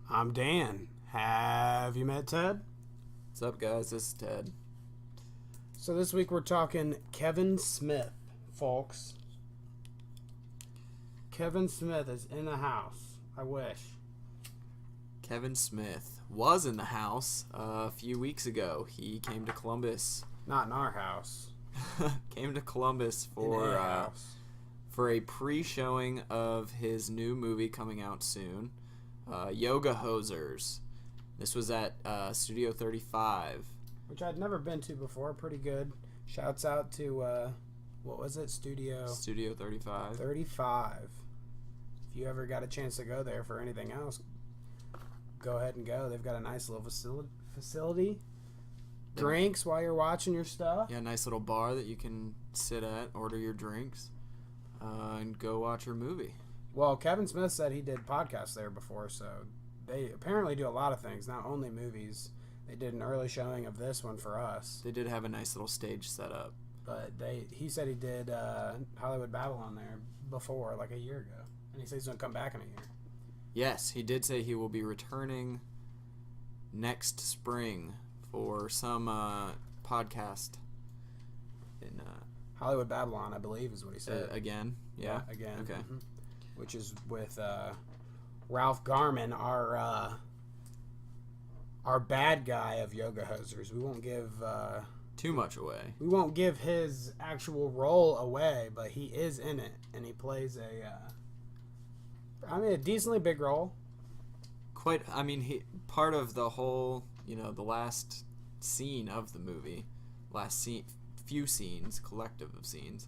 I'm Dan. Have you met Ted? What's up, guys? This is Ted. So this week we're talking Kevin Smith, folks. Kevin Smith is in the house. I wish. Kevin Smith was in the house a few weeks ago. He came to Columbus. Not in our house. Came to Columbus for a pre-showing of his new movie coming out soon, Yoga Hosers. This was at Studio 35. Which I'd never been to before. Pretty good. Shouts out to, what was it? Studio 35. 35. If you ever got a chance to go there for anything else, go ahead and go. They've got a nice little facility. Drinks while you're watching your stuff. Yeah, nice little bar that you can sit at, order your drinks, and go watch your movie. Well, Kevin Smith said he did podcasts there before, so they apparently do a lot of things, not only movies. They did an early showing of this one for us. They did have a nice little stage set up. But he said he did Hollywood Babylon there before, like a year ago. And he said he's going to come back in a year. Yes, he did say he will be returning next spring for some podcast in Hollywood Babylon, I believe, is what he said. Again? Yeah? Again. Okay. Mm-hmm. Which is with Ralph Garman, our bad guy of Yoga Hosers. We won't give too much away. We won't give his actual role away, but he is in it, and he plays a decently big role. He part of the whole, the last scene of the movie, few scenes, collective of scenes,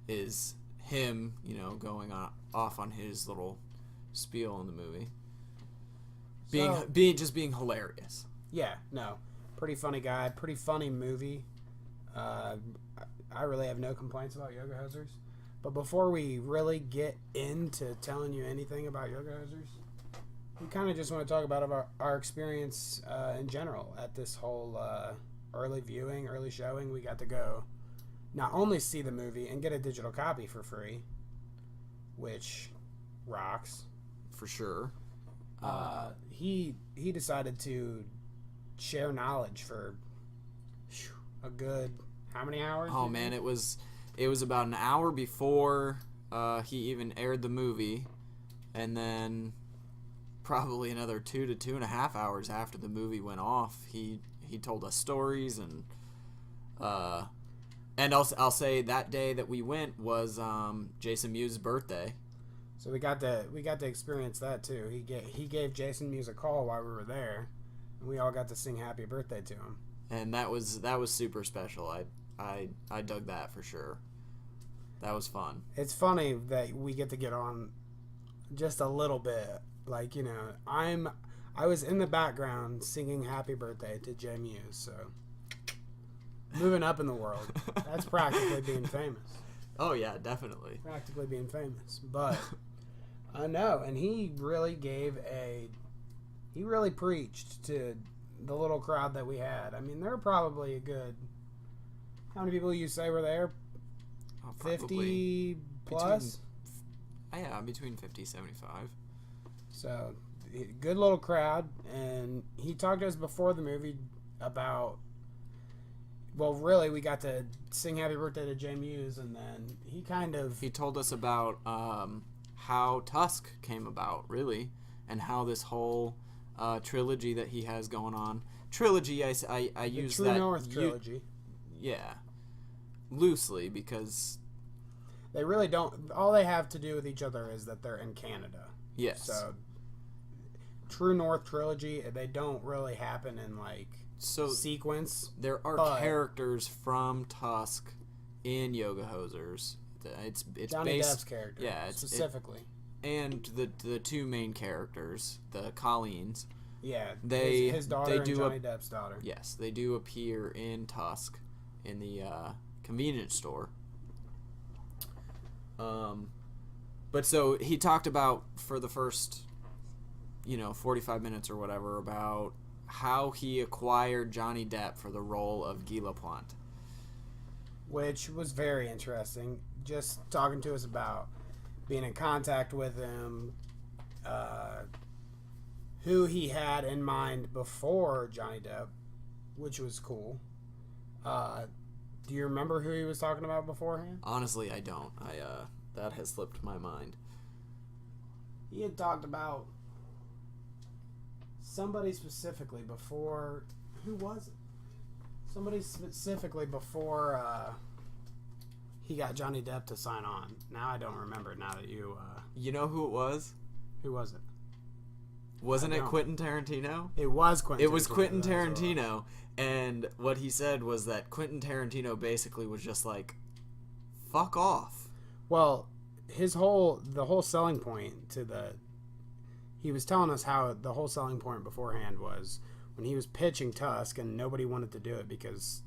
is him, going off on his little spiel in the movie. Being hilarious. Yeah, no. Pretty funny guy, pretty funny movie. I really have no complaints about Yoga Hosers. But before we really get into telling you anything about Yoga Hosers, we kind of just want to talk about our experience in general at this whole early viewing, early showing. We got to go not only see the movie and get a digital copy for free, which rocks. For sure. He decided to share knowledge for a good how many hours? Oh man, it was about an hour before he even aired the movie, and then probably another 2 to 2.5 hours after the movie went off, he told us stories and I'll say that day that we went was Jason Mewes' birthday. So we got to experience that too. He gave Jason Mewes a call while we were there, and we all got to sing happy birthday to him. And that was super special. I dug that for sure. That was fun. It's funny that we get to get on just a little bit. Like, I was in the background singing happy birthday to Jay Mewes, so moving up in the world. That's practically being famous. Oh yeah, definitely. Practically being famous. But I know, and he really preached to the little crowd that we had. I mean, there were probably a good, how many people you say were there? 50 plus? Between 50 and 75. So, good little crowd. And he talked to us before the movie about, well, really, we got to sing happy birthday to Jay Mewes, and then he told us about how Tusk came about, really, and how this whole trilogy that he has going on. Trilogy, I use that. The True North trilogy. Yeah. Loosely, because they really don't. All they have to do with each other is that they're in Canada. Yes. So, True North trilogy, they don't really happen in sequence. There are characters from Tusk in Yoga Hosers. It's Johnny Depp's character, yeah, specifically, and the two main characters, the Colleens. Yeah, his daughter and Johnny Depp's daughter. Yes, they do appear in Tusk in the convenience store. But so he talked about for the first 45 minutes or whatever about how he acquired Johnny Depp for the role of Guy Laplante. Which was very interesting. Just talking to us about being in contact with him, who he had in mind before Johnny Depp, which was cool. Do you remember who he was talking about beforehand? Honestly, I don't. That has slipped my mind. He had talked about somebody specifically before. Who was it? Somebody specifically before he got Johnny Depp to sign on. Now I don't remember. Now that you. You know who it was? Who was it? Wasn't it Quentin Tarantino? It was Quentin. It was Quentin Tarantino, and what he said was that Quentin Tarantino basically was just like, "Fuck off." Well, the whole selling point to he was telling us how the whole selling point beforehand was when he was pitching Tusk, and nobody wanted to do it because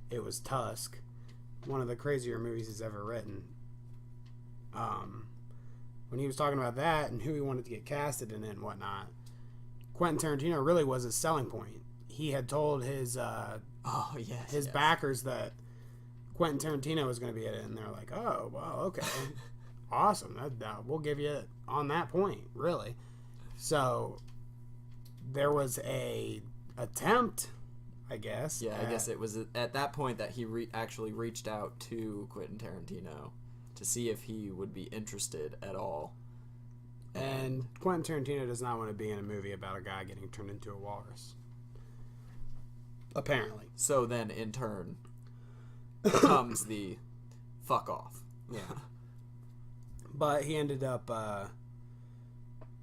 it was Tusk, one of the crazier movies he's ever written. When he was talking about that and who he wanted to get casted in it and whatnot, Quentin Tarantino really was his selling point. He had told his backers that Quentin Tarantino was going to be in it, and they're like, "Oh, well, okay, awesome. We'll give you it on that point, really." So there was a attempt, I guess. Yeah, I guess it was at that point that he actually reached out to Quentin Tarantino to see if he would be interested at all. And Quentin Tarantino does not want to be in a movie about a guy getting turned into a walrus. Apparently. So then, in turn, comes the fuck off. Yeah. But he ended up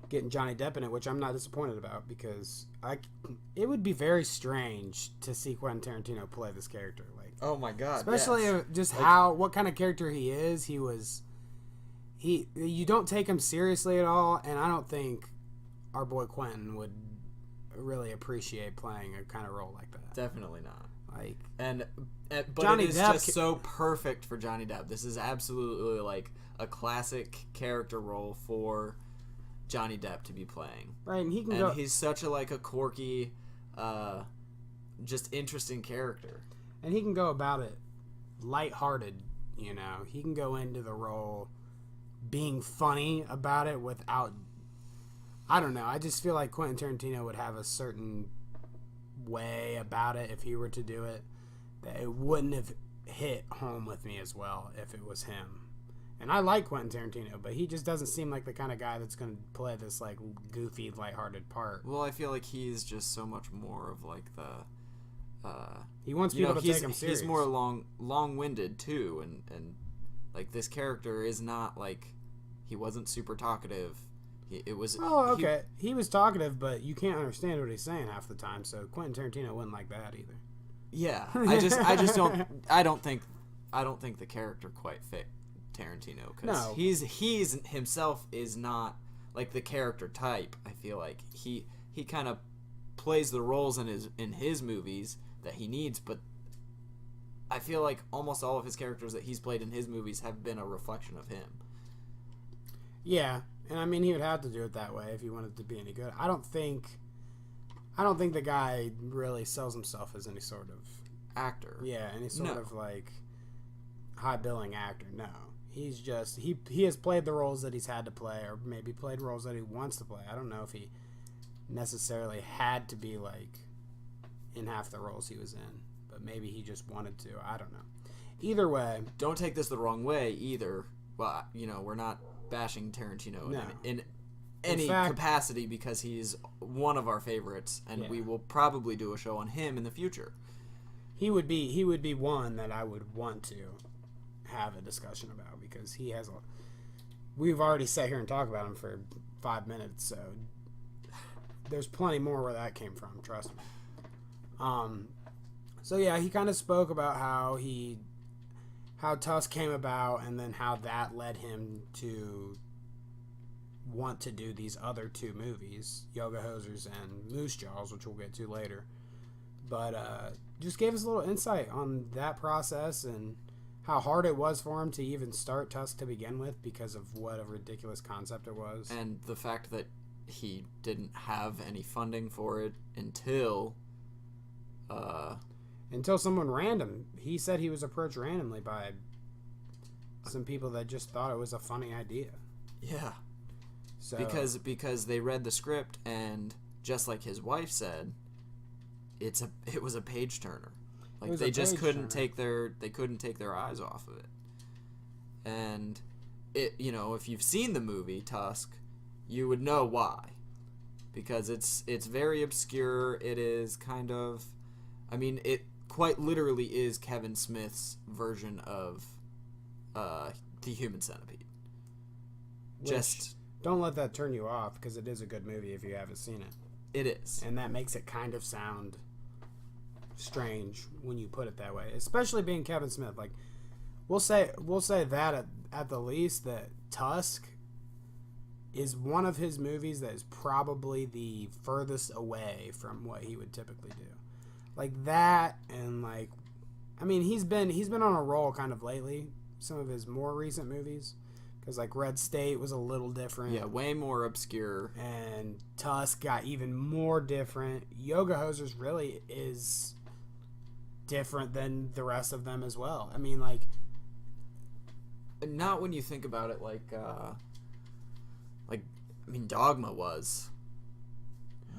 getting Johnny Depp in it, which I'm not disappointed about, because it would be very strange to see Quentin Tarantino play this character. Like, oh my god, especially yes. Just like, what kind of character he is. You don't take him seriously at all, and I don't think our boy Quentin would really appreciate playing a kind of role like that. Definitely not. Like, but Johnny it is Depp just so perfect for Johnny Depp. This is absolutely like a classic character role for Johnny Depp to be playing. Right, and he's such a quirky, just interesting character. And he can go about it lighthearted, you know. He can go into the role being funny about it without, I don't know. I just feel like Quentin Tarantino would have a certain way about it if he were to do it, that it wouldn't have hit home with me as well if it was him. And I like Quentin Tarantino, but he just doesn't seem like the kind of guy that's going to play this like goofy, lighthearted part. Well, I feel like he's just so much more of like the he wants people to take him serious. He's more long-winded too, and like this character is not like, he wasn't super talkative. He was talkative, but you can't understand what he's saying half the time. So Quentin Tarantino wouldn't like that either. Yeah, I just don't. I don't think the character quite fit Tarantino, because he's himself is not like the character type. I feel like he kind of plays the roles in his movies that he needs, but I feel like almost all of his characters that he's played in his movies have been a reflection of him. Yeah, and I mean he would have to do it that way if he wanted to be any good. I don't think the guy really sells himself as any sort of actor. Yeah, any sort of like high billing actor. No. He's just he has played the roles that he's had to play, or maybe played roles that he wants to play. I don't know if he necessarily had to be like in half the roles he was in, but maybe he just wanted to. I don't know. Either way, don't take this the wrong way either. Well, you know, we're not bashing Tarantino in any capacity, because he's one of our favorites, and we will probably do a show on him in the future. He would be one that I would want to have a discussion about, because he has we've already sat here and talked about him for 5 minutes, so there's plenty more where that came from, trust me. So yeah, he kind of spoke about how Tusk came about, and then how that led him to want to do these other two movies, Yoga Hosers and Moose Jaws, which we'll get to later. But just gave us a little insight on that process and how hard it was for him to even start Tusk to begin with, because of what a ridiculous concept it was. And the fact that he didn't have any funding for it until someone random. He said he was approached randomly by some people that just thought it was a funny idea. Yeah. So because they read the script, and just like his wife said, it was a page turner. Like, was they a just page couldn't turner. take their eyes off of it. And it, if you've seen the movie Tusk, you would know why. Because it's very obscure. It is kind of, it quite literally is Kevin Smith's version of the Human Centipede. Which, don't let that turn you off, because it is a good movie if you haven't seen it. It is. And that makes it kind of sound strange when you put it that way, especially being Kevin Smith. Like, we'll say that at the least, that Tusk is one of his movies that is probably the furthest away from what he would typically do. Like that, and like, he's been on a roll kind of lately. Some of his more recent movies, because like Red State was a little different. Yeah, way more obscure. And Tusk got even more different. Yoga Hosers really is different than the rest of them as well. Not when you think about it Dogma was.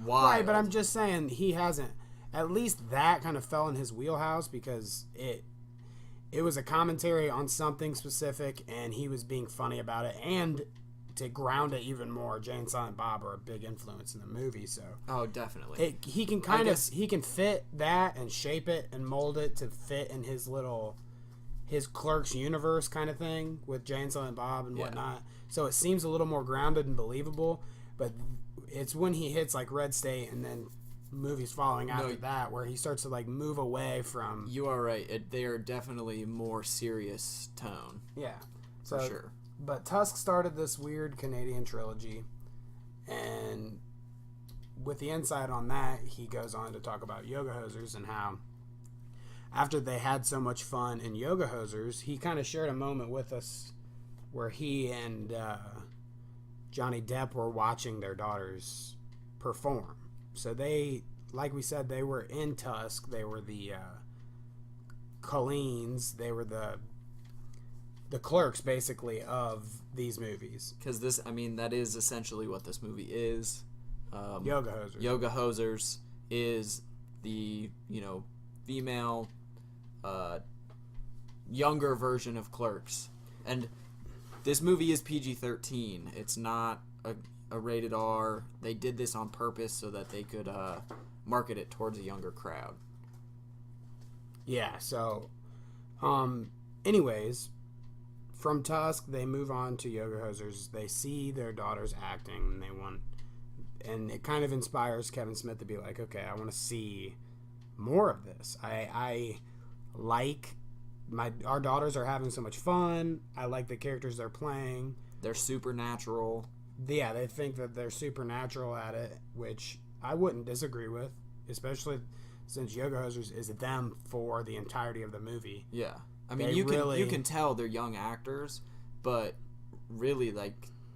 Wild. Right, but I'm just saying he hasn't. At least that kind of fell in his wheelhouse, because it was a commentary on something specific, and he was being funny about it. And to ground it even more, Jay and Silent Bob are a big influence in the movie. So definitely, he can he can fit that and shape it and mold it to fit in his Clerks universe kind of thing with Jay and Silent Bob and whatnot. So it seems a little more grounded and believable. But it's when he hits like Red State and then movies following after that where he starts to like move away from. You are right. They are definitely more serious tone. Yeah, for sure. But Tusk started this weird Canadian trilogy, and with the insight on that, he goes on to talk about Yoga Hosers and how after they had so much fun in Yoga Hosers, he kind of shared a moment with us where he and Johnny Depp were watching their daughters perform. So they, like we said, they were in Tusk. They were the Colleens. They were the clerks, basically, of these movies. Because that is essentially what this movie is. Yoga Hosers. Yoga Hosers is the, female, younger version of Clerks. And this movie is PG-13. It's not a rated R. They did this on purpose so that they could market it towards a younger crowd. Yeah, so anyways, from Tusk they move on to Yoga Hosers. They see their daughters acting, and it kind of inspires Kevin Smith to be like, okay, I want to see more of this. I like our daughters are having so much fun. I like the characters they're playing. They're supernatural. Yeah, they think that they're supernatural at it, which I wouldn't disagree with, especially since Yoga Hosers is them for the entirety of the movie. Yeah. You can tell they're young actors, but really,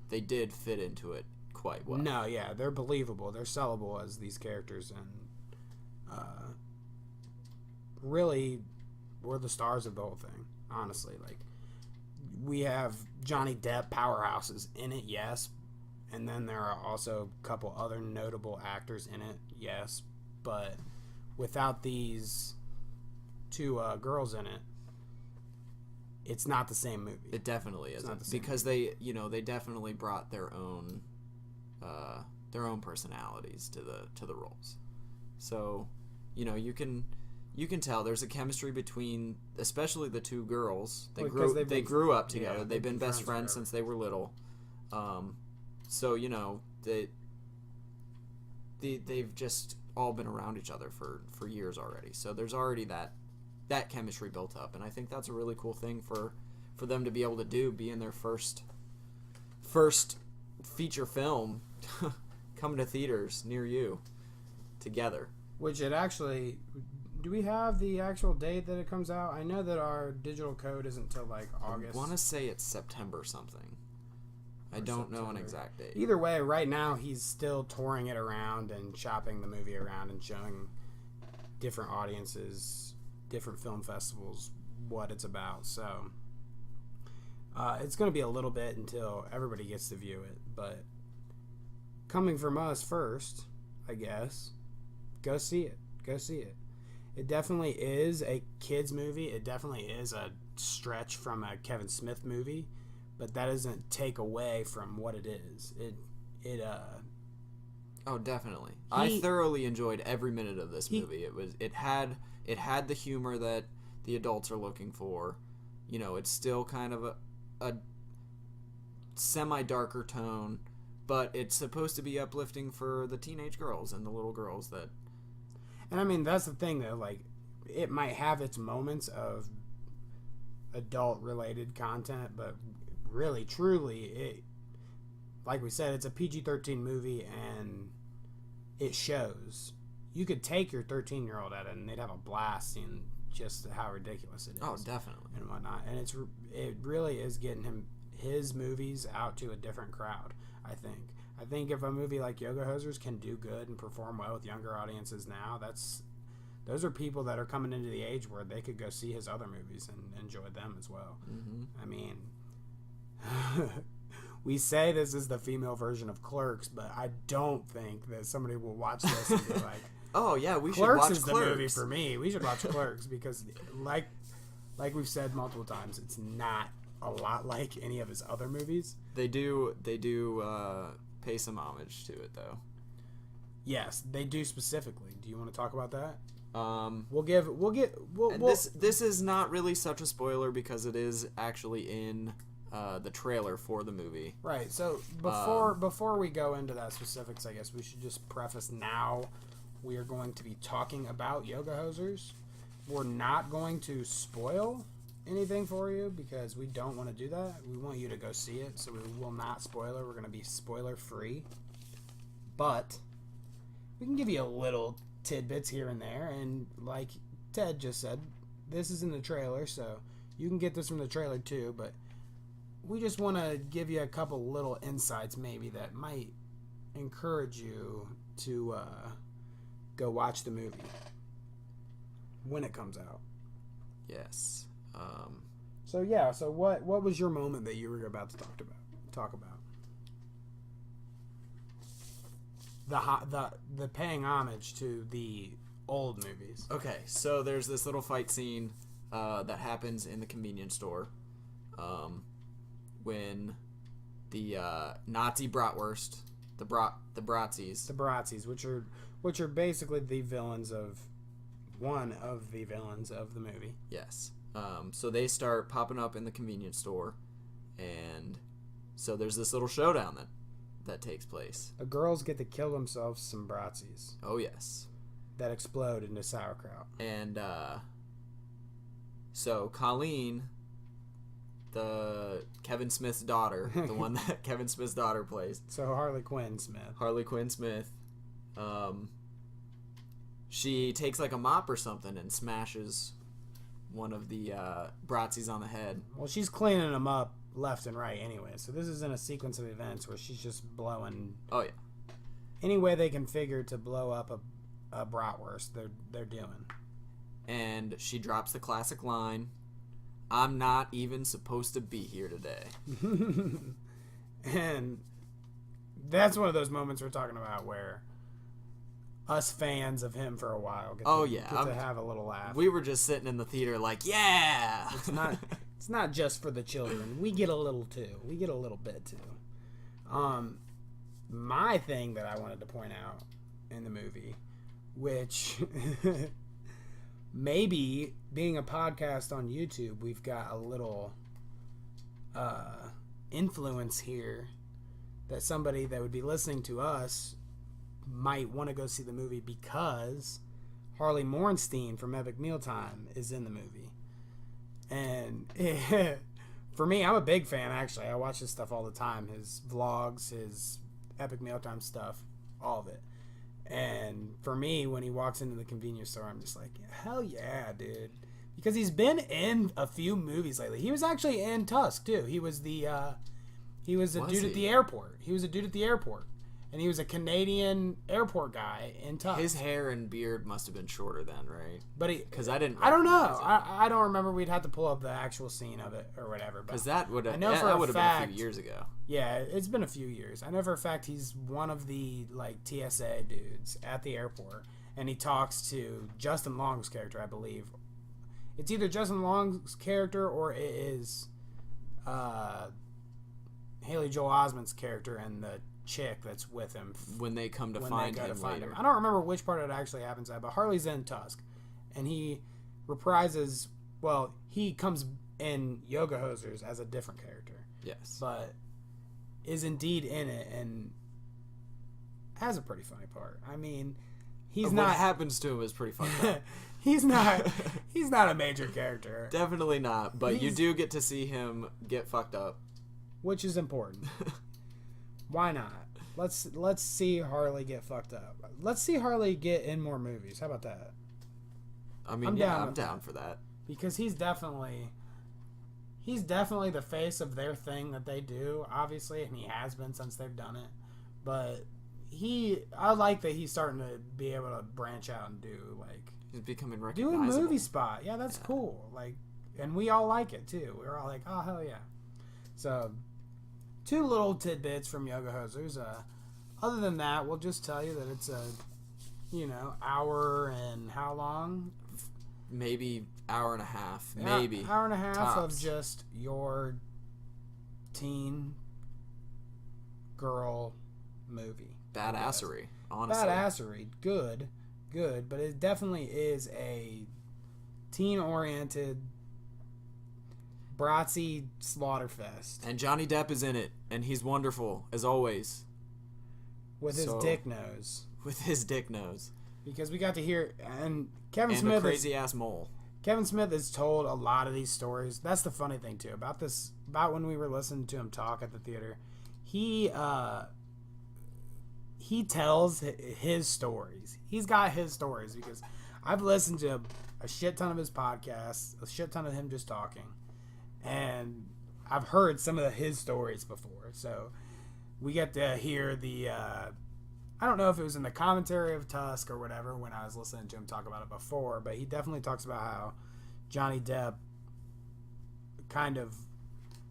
they did fit into it quite well. No, yeah, they're believable. They're sellable as these characters, and really were the stars of the whole thing, honestly. Like, we have Johnny Depp powerhouses in it, yes, and then there are also a couple other notable actors in it, yes, but without these two girls in it, it's not the same movie. It definitely isn't, because they definitely brought their own personalities to the roles. So, you can tell there's a chemistry between, especially the two girls. They grew up together. They've been best friends since they were little. So they've just all been around each other for years already. So there's already that chemistry built up, and I think that's a really cool thing for them to be able to do, be in their first feature film coming to theaters near you together. Which it actually, do we have the actual date that it comes out? I know that our digital code isn't until like August. I want to say it's September something. I don't know an exact date. Either way, right now he's still touring it around and shopping the movie around and showing different audiences, different film festivals, what it's about. So it's going to be a little bit until everybody gets to view it. But coming from us first, I guess, go see it. Go see it. It definitely is a kids movie. It definitely is a stretch from a Kevin Smith movie, but that doesn't take away from what it is. Oh, definitely. I thoroughly enjoyed every minute of this movie. It had the humor that the adults are looking for. You know, it's still kind of a semi-darker tone, but it's supposed to be uplifting for the teenage girls and the little girls that... And I mean, that's the thing, though. Like, it might have its moments of adult-related content, but really, truly, like we said, it's a PG-13 movie, and it shows. You could take your 13-year-old at it, and they'd have a blast seeing just how ridiculous it is. Oh, definitely. And whatnot. And it really is getting his movies out to a different crowd, I think. I think if a movie like Yoga Hosers can do good and perform well with younger audiences now, those are people that are coming into the age where they could go see his other movies and enjoy them as well. Mm-hmm. I mean, we say this is the female version of Clerks, but I don't think that somebody will watch this and be like, "Oh yeah, we should watch Clerks." Clerks is the movie for me. We should watch Clerks because, like we've said multiple times, it's not a lot like any of his other movies. They do pay some homage to it, though. Yes, they do specifically. Do you want to talk about that? We'll this is not really such a spoiler because it is actually in the trailer for the movie. Right. So before we go into that specifics, I guess we should just preface now we are going to be talking about Yoga Hosers. We're not going to spoil anything for you because we don't want to do that. We want you to go see it, so we will not spoil it. We're going to be spoiler free, but we can give you a little tidbits here and there, and like Ted just said, this is in the trailer, so you can get this from the trailer too, but we just want to give you a couple little insights maybe that might encourage you to go watch the movie when it comes out. Yes. So what was your moment that you were about to talk about? The paying homage to the old movies. Okay, so there's this little fight scene that happens in the convenience store when the Nazi bratwurst, the Bratzis, which are basically the villains of one of the villains of the movie. Yes. So they start popping up in the convenience store, and so there's this little showdown that takes place. The girls get to kill themselves some Bratzis. Oh, yes. That explode into sauerkraut. And so Colleen, the Kevin Smith's daughter, the one that Kevin Smith's daughter plays. So Harley Quinn Smith. She takes like a mop or something and smashes one of the Bratzis on the head. Well, she's cleaning them up left and right anyway. So this is in a sequence of events where she's just blowing. Oh yeah. Any way they can figure to blow up a bratwurst, they're doing. And she drops the classic line, "I'm not even supposed to be here today." And that's one of those moments we're talking about where us fans of him for a while get to have a little laugh. We were just sitting in the theater like, yeah! It's not just for the children. We get a little too. We get a little bit too. My thing that I wanted to point out in the movie, which maybe being a podcast on YouTube, we've got a little influence here that somebody that would be listening to us might want to go see the movie because Harley Morenstein from Epic Mealtime is in the movie. And for me, I'm a big fan, actually. I watch his stuff all the time. His vlogs, his Epic Mealtime stuff, all of it. And for me, when he walks into the convenience store, I'm just like, hell yeah, dude. Because he's been in a few movies lately. He was actually in Tusk, too. He was the dude at the airport. He was a dude at the airport. and he was a Canadian airport guy in Tusk. His hair and beard must have been shorter then, right? But because I didn't. I don't know. recognize him. I don't remember. We'd have to pull up the actual scene of it or whatever. Because that would have. I know for that a would have been a fact- few years ago. Yeah, it's been a few years. I know for a fact he's one of the like TSA dudes at the airport, and he talks to Justin Long's character, I believe. It's either Justin Long's character or it is Haley Joel Osment's character and the chick that's with him When they come to when find they go him to find later. him. I don't remember which part it actually happens at, but Harley's in Tusk, and he reprises. Well, he comes in Yoga Hosers as a different character, Yes. but is indeed in it and has a pretty funny part. I mean, he's what not. happens to him is pretty fucked up. He's not. He's not a major character, Definitely not. But you He's- do get to see him get fucked up. which is important. Why not? Let's see Harley get fucked up. Let's see Harley get in more movies. How about that? I mean, I'm yeah, down I'm with down for that. Because he's definitely the face of their thing that they do, obviously, and he has been since they've done it. But I like that he's starting to be able to branch out and do like He's becoming do a recognizable. movie spot. Yeah, that's cool. Like, and we all like it too. We're all like, oh hell yeah. So, 2 little tidbits from Yoga Hosers. Other than that, we'll just tell you that it's a, hour and how long? Maybe hour and a half. Maybe. Hour and a half Tops. of just your teen girl movie. Badassery, honestly. Badassery. Good. But it definitely is a teen-oriented Bratzy slaughterfest And Johnny Depp is in it, and he's wonderful, as always, with his So- dick nose. with his dick nose. Because we got to hear, and Kevin And Smith a crazy-ass mole. Kevin Smith has told a lot of these stories. That's the funny thing too about this. About when we were listening to him talk at the theater, he tells his stories. He's got his stories because I've listened to a shit ton of his podcasts, a shit ton of him just talking, and I've heard some of his stories before. So we get to hear the. I don't know if it was in the commentary of Tusk or whatever when I was listening to him talk about it before, but he definitely talks about how Johnny Depp kind of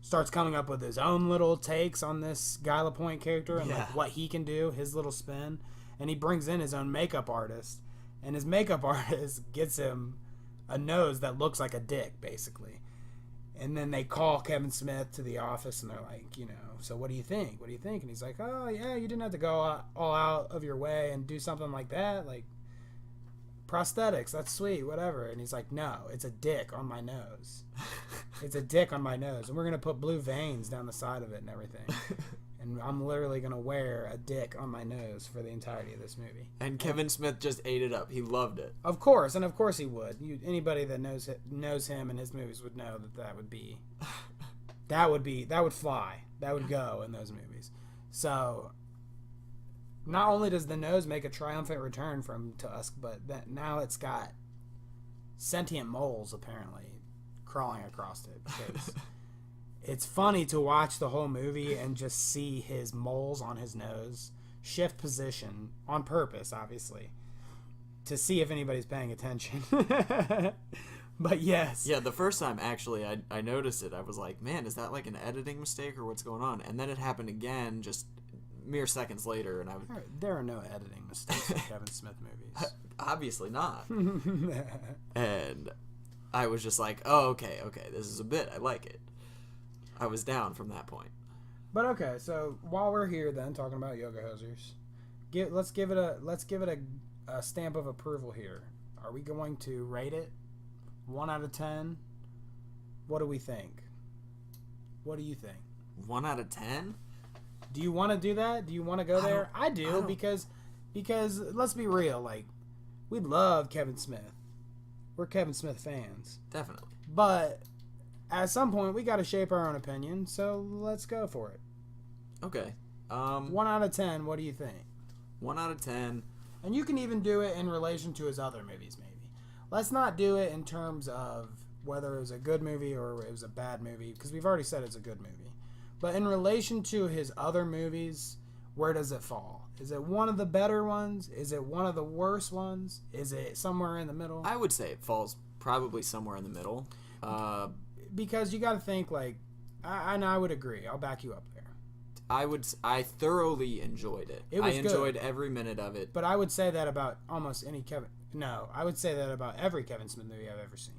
starts coming up with his own little takes on this Guy Lapointe character and Yeah. like what he can do, his little spin, and he brings in his own makeup artist, and his makeup artist gets him a nose that looks like a dick, basically. And then they call Kevin Smith to the office, and they're like, so what do you think? What do you think? And he's like, oh, yeah, you didn't have to go all out of your way and do something like that. Like, prosthetics, that's sweet, whatever. And he's like, no, it's a dick on my nose. It's a dick on my nose. And we're going to put blue veins down the side of it and everything. And I'm literally going to wear a dick on my nose for the entirety of this movie. And Kevin Smith just ate it up. He loved it. Of course, and of course he would. Anybody that knows him and his movies would know that would fly. That would go in those movies. So, not only does the nose make a triumphant return from Tusk, but that now it's got sentient moles apparently crawling across it. Because it's funny to watch the whole movie and just see his moles on his nose shift position on purpose, obviously, to see if anybody's paying attention. But yes. Yeah, the first time, actually, I noticed it. I was like, man, is that like an editing mistake or what's going on? And then it happened again just mere seconds later, and There are no editing mistakes in Kevin Smith movies. obviously not. And I was just like, oh, okay, this is a bit. I like it. I was down from that point. But okay, so while we're here then talking about Yoga Hosers, let's give it a stamp of approval here. Are we going to rate it 1 out of 10? What do we think? What do you think? 1 out of 10? Do you want to do that? Do you want to go there? I do because let's be real, like we love Kevin Smith. We're Kevin Smith fans. Definitely. But at some point we got to shape our own opinion, so let's go for it. Okay. 1 out of 10, what do you think? 1 out of 10. And you can even do it in relation to his other movies, maybe. Let's not do it in terms of whether it was a good movie or it was a bad movie, because we've already said it's a good movie. But in relation to his other movies, where does it fall? Is it one of the better ones? Is it one of the worst ones? Is it somewhere in the middle? I would say it falls probably somewhere in the middle. Because you got to think like, I would agree. I'll back you up there. I thoroughly enjoyed it. It was I enjoyed every minute of it. But I would say that about almost any Kevin. No, I would say that about every Kevin Smith movie I've ever seen.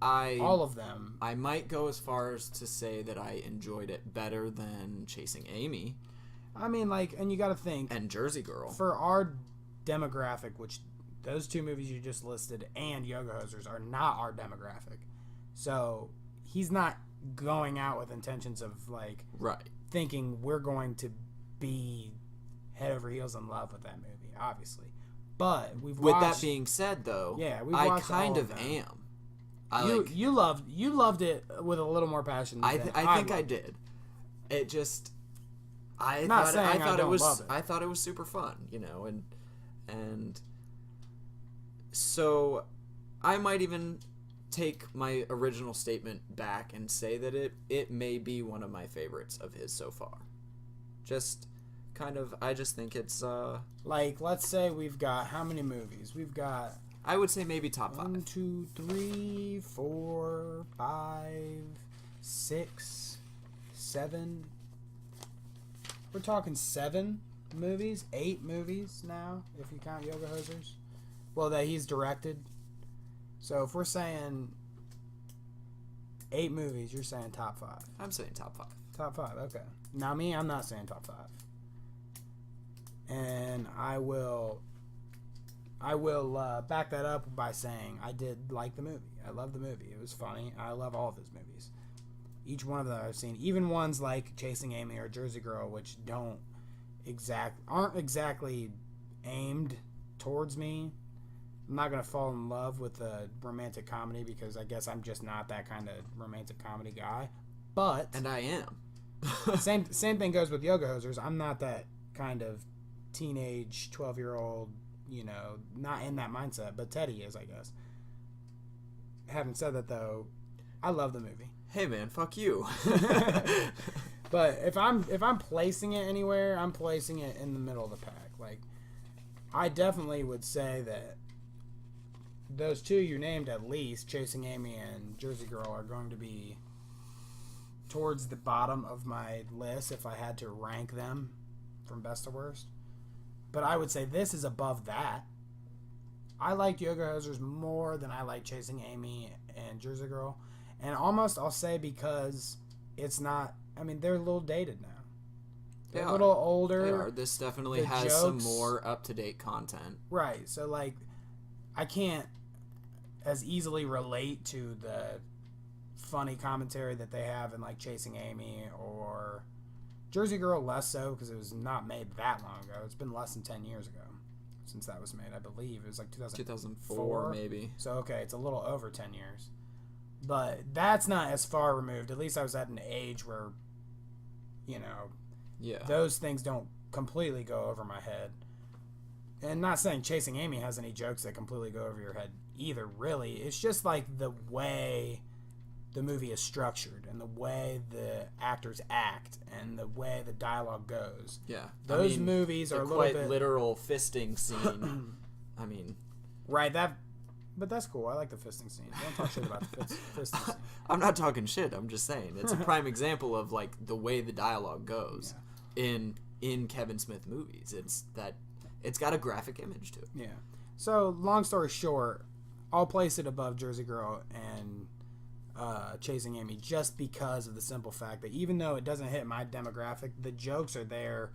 All of them. I might go as far as to say that I enjoyed it better than Chasing Amy. I mean, like, and you got to think. And Jersey Girl. For our demographic, which those two movies you just listed and Yoga Hosers are not our demographic. So he's not going out with intentions of, like, right, thinking we're going to be head over heels in love with that movie, obviously. But we've watched... With that being said, though, yeah, I kind of am. You loved it with a little more passion than I think I did. It just... I thought it was super fun, you know, and so I might even take my original statement back and say that it may be one of my favorites of his so far. Just kind of, I just think it's like, let's say we've got how many movies? We've got, I would say maybe top 5. 1, 2, 3, 4, 5, 6, 7. We're talking 7 movies, 8 movies now, if you count Yoga Hosers. Well, that he's directed. So if we're saying 8 movies, you're saying top 5. I'm saying top 5. Top 5, okay. Now me, I'm not saying top 5. And I will back that up by saying I did like the movie. I love the movie. It was funny. I love all of his movies. Each one of them I've seen, even ones like Chasing Amy or Jersey Girl, which aren't exactly aimed towards me. I'm not gonna fall in love with a romantic comedy because I guess I'm just not that kind of romantic comedy guy. But and I am. same thing goes with Yoga Hosers. I'm not that kind of teenage 12-year-old, you know, not in that mindset. But Teddy is, I guess. Having said that, though, I love the movie. Hey man, fuck you. But if I'm placing it anywhere, I'm placing it in the middle of the pack. Like, I definitely would say that those two you named, at least Chasing Amy and Jersey Girl, are going to be towards the bottom of my list if I had to rank them from best to worst. But I would say this is above that. I liked Yoga Hosers more than I like Chasing Amy and Jersey Girl. And almost I'll say because it's not... I mean, they're a little dated now. They're a little older. They are. This definitely has some more up-to-date content. Right. So, like, I can't as easily relate to the funny commentary that they have in, like, Chasing Amy or Jersey Girl, less so because it was not made that long ago. It's been less than 10 years ago since that was made, I believe. It was like 2004 maybe. So, okay, it's a little over 10 years. But that's not as far removed. At least I was at an age where, you know, those things don't completely go over my head. And not saying Chasing Amy has any jokes that completely go over your head either, really. It's just like the way the movie is structured and the way the actors act and the way the dialogue goes. Yeah. Those movies are a little bit... literal fisting scene. I mean... Right, but that's cool. I like the fisting scene. Don't talk shit about the fisting scene. I'm not talking shit. I'm just saying. It's a prime example of, like, the way the dialogue goes in Kevin Smith movies. It's got a graphic image to it. Yeah. So, long story short, I'll place it above Jersey Girl and Chasing Amy just because of the simple fact that even though it doesn't hit my demographic, the jokes are there.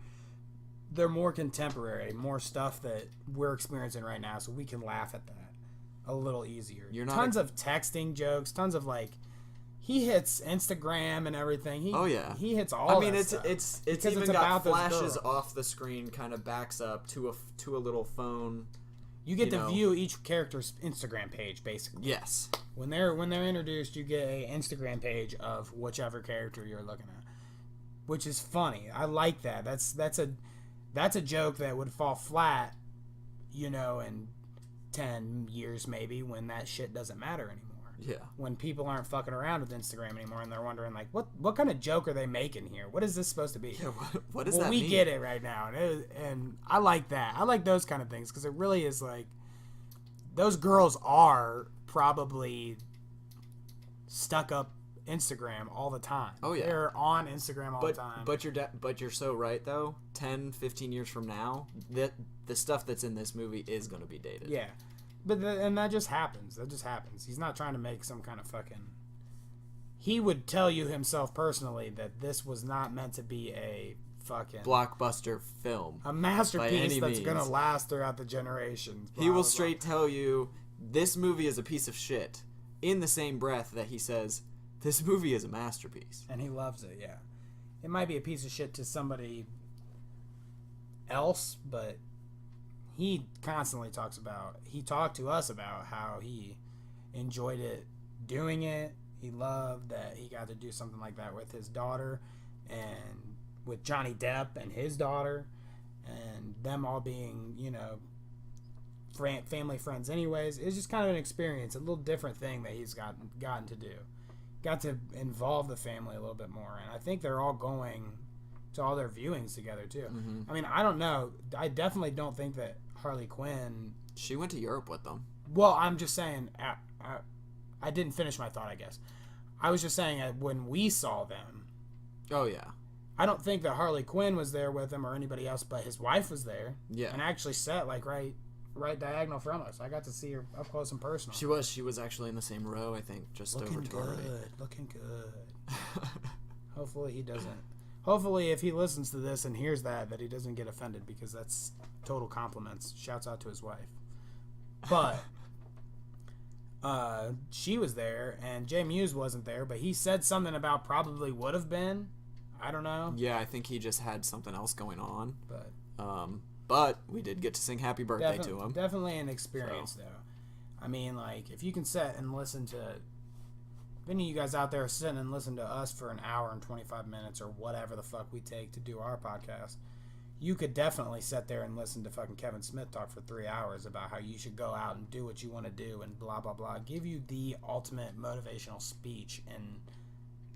They're more contemporary, more stuff that we're experiencing right now, so we can laugh at that a little easier. Tons of texting jokes, tons of, like, he hits Instagram and everything. He hits all. I mean, it's even got flashes off the screen, kind of backs up to a little phone. You get to view each character's Instagram page, basically. Yes. When they're introduced, you get a Instagram page of whichever character you're looking at, which is funny. I like that. That's a joke that would fall flat, you know, in 10 years maybe when that shit doesn't matter anymore. Yeah. When people aren't fucking around with Instagram anymore and they're wondering, like, what kind of joke are they making here? What is this supposed to be? Yeah, what does that we mean? get it right now. And I like that. I like those kind of things because it really is like, those girls are probably stuck up Instagram all the time. Oh, yeah. They're on Instagram all the time. But you're so right, though. 10, 15 years from now, the stuff that's in this movie is going to be dated. Yeah. And that just happens. That just happens. He's not trying to make some kind of fucking... He would tell you himself personally that this was not meant to be a fucking... blockbuster film. A masterpiece that's means. going to last throughout the generations. He will straight tell you, this movie is a piece of shit, in the same breath that he says, this movie is a masterpiece. And he loves it, yeah. It might be a piece of shit to somebody else, but he constantly talked to us about how he enjoyed it doing it. He loved that he got to do something like that with his daughter and with Johnny Depp and his daughter and them all being, you know, family friends anyways. It's just kind of an experience, a little different thing that he's gotten to do. Got to involve the family a little bit more, and I think they're all going to all their viewings together too. Mm-hmm. I mean, I don't know. I definitely don't think that Harley Quinn... She went to Europe with them. Well, I'm just saying... I didn't finish my thought, I guess. I was just saying that when we saw them... Oh, yeah. I don't think that Harley Quinn was there with him or anybody else, but his wife was there. Yeah. And actually sat, like, right diagonal from us. I got to see her up close and personal. She was actually in the same row, I think, just over to Harley. Looking good. Hopefully he doesn't... Hopefully, if he listens to this and hears that he doesn't get offended, because that's total compliments. Shouts out to his wife. But she was there, and Jay Muse wasn't there, but he said something about probably would have been. I don't know. Yeah, I think he just had something else going on. But we did get to sing Happy Birthday to him. Definitely an experience, though. I mean, like, if you can sit and listen to... If any of you guys out there are sitting and listen to us for an hour and 25 minutes or whatever the fuck we take to do our podcast, you could definitely sit there and listen to fucking Kevin Smith talk for 3 hours about how you should go out and do what you want to do and blah, blah, blah. Give you the ultimate motivational speech. And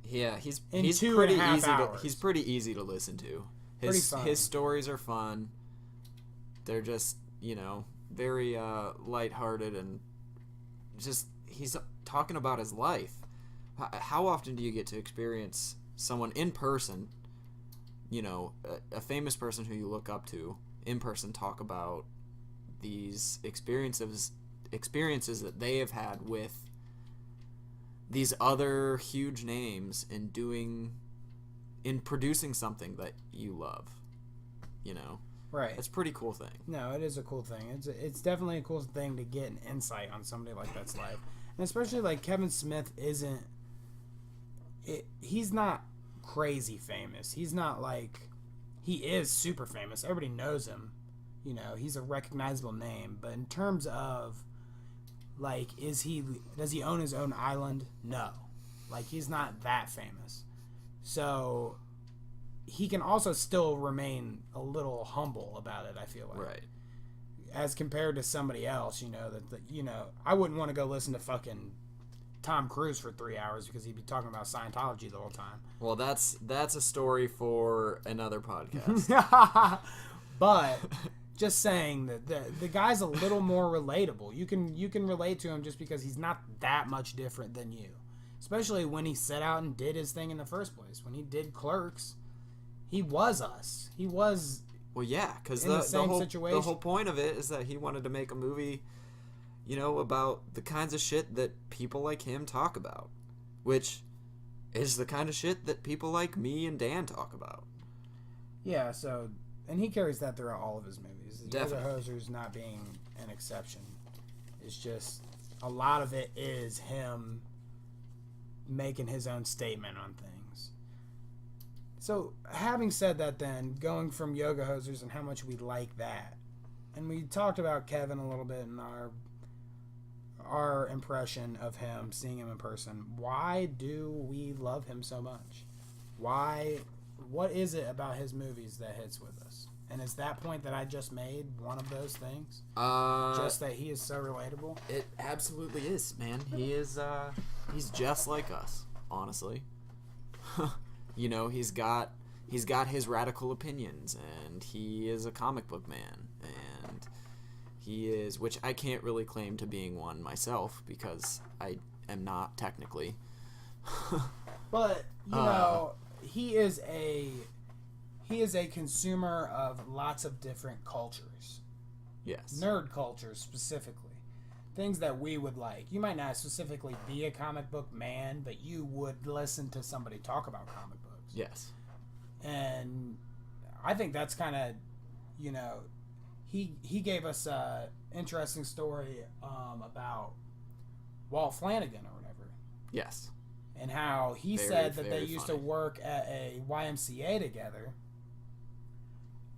yeah, he's in pretty 2.5 easy. hours. He's pretty easy to listen to. His stories are fun. They're just, you know, very lighthearted, and just he's talking about his life. How often do you get to experience someone in person, you know, a famous person who you look up to in person, talk about these experiences that they have had with these other huge names in producing something that you love, you know? Right. It's a pretty cool thing. No, it is a cool thing. It's definitely a cool thing to get an insight on somebody like that's life. And especially like Kevin Smith he's not crazy famous. He's not like, he is super famous. Everybody knows him. You know, he's a recognizable name. But in terms of, like, does he own his own island? No. Like, he's not that famous. So he can also still remain a little humble about it, I feel like. Right. As compared to somebody else, you know, I wouldn't want to go listen to fucking Tom Cruise for 3 hours because he'd be talking about Scientology the whole time. Well, that's a story for another podcast. But just saying that the guy's a little more relatable. You can relate to him just because he's not that much different than you. Especially when he set out and did his thing in the first place. When he did Clerks, he was us. He was... Well, yeah, because the whole point of it is that he wanted to make a movie, you know, about the kinds of shit that people like him talk about, which is the kind of shit that people like me and Dan talk about. Yeah, so, and he carries that throughout all of his movies. Definitely. The Hosers not being an exception. It's just, a lot of it is him making his own statement on things. So, having said that then, going from Yoga Hosers and how much we like that, and we talked about Kevin a little bit in our impression of him, seeing him in person. Why do we love him so much? What is it about his movies that hits with us? And is that point that I just made one of those things? Just that he is so relatable? It absolutely is, man. He is, he's just like us, honestly. You know, he's got his radical opinions, and he is a comic book man, and he is, which I can't really claim to being one myself, because I am not technically. But, you know, he is a consumer of lots of different cultures. Yes. Nerd cultures, specifically. Things that we would like. You might not specifically be a comic book man, but you would listen to somebody talk about comic books. Yes. And I think that's kind of, you know, he gave us a interesting story about Walt Flanagan or whatever. Yes. And how he said that they used to work at a YMCA together.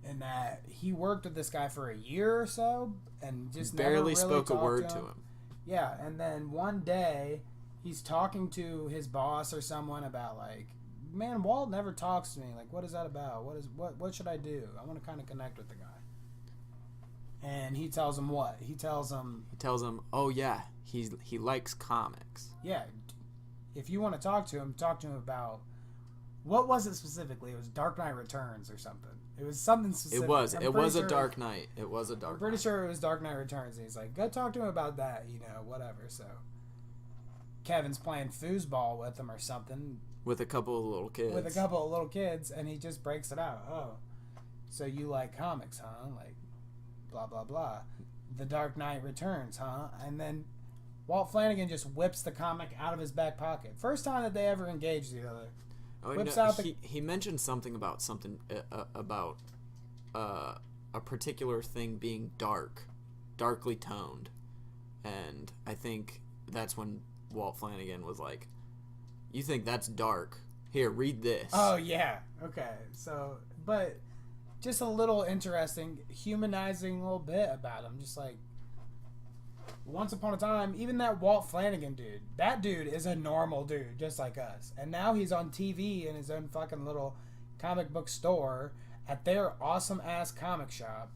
And that he worked with this guy for a year or so and just barely never really spoke a word to him. Yeah, and then one day he's talking to his boss or someone about like, man, Walt never talks to me. Like, what is that about? What should I do? I want to kind of connect with the guy. And he tells him what? He tells him, oh yeah, he likes comics. Yeah, if you want to talk to him about, what was it specifically? It was Dark Knight Returns or something. It was something specific. It was a Dark Knight. It was a Dark Knight. I'm pretty sure it was Dark Knight Returns. And he's like, go talk to him about that, you know, whatever. So Kevin's playing foosball with him or something. With a couple of little kids. And he just breaks it out. Oh, so you like comics, huh? Like, blah, blah, blah. The Dark Knight Returns, huh? And then Walt Flanagan just whips the comic out of his back pocket. First time that they ever engaged the other. He mentioned something about a particular thing being darkly toned, and I think that's when Walt Flanagan was like, "You think that's dark? Here, read this." Oh yeah, okay. So, but just a little interesting, humanizing little bit about him, just like. Once upon a time, even that Walt Flanagan dude, that dude is a normal dude, just like us. And now he's on TV in his own fucking little comic book store at their awesome-ass comic shop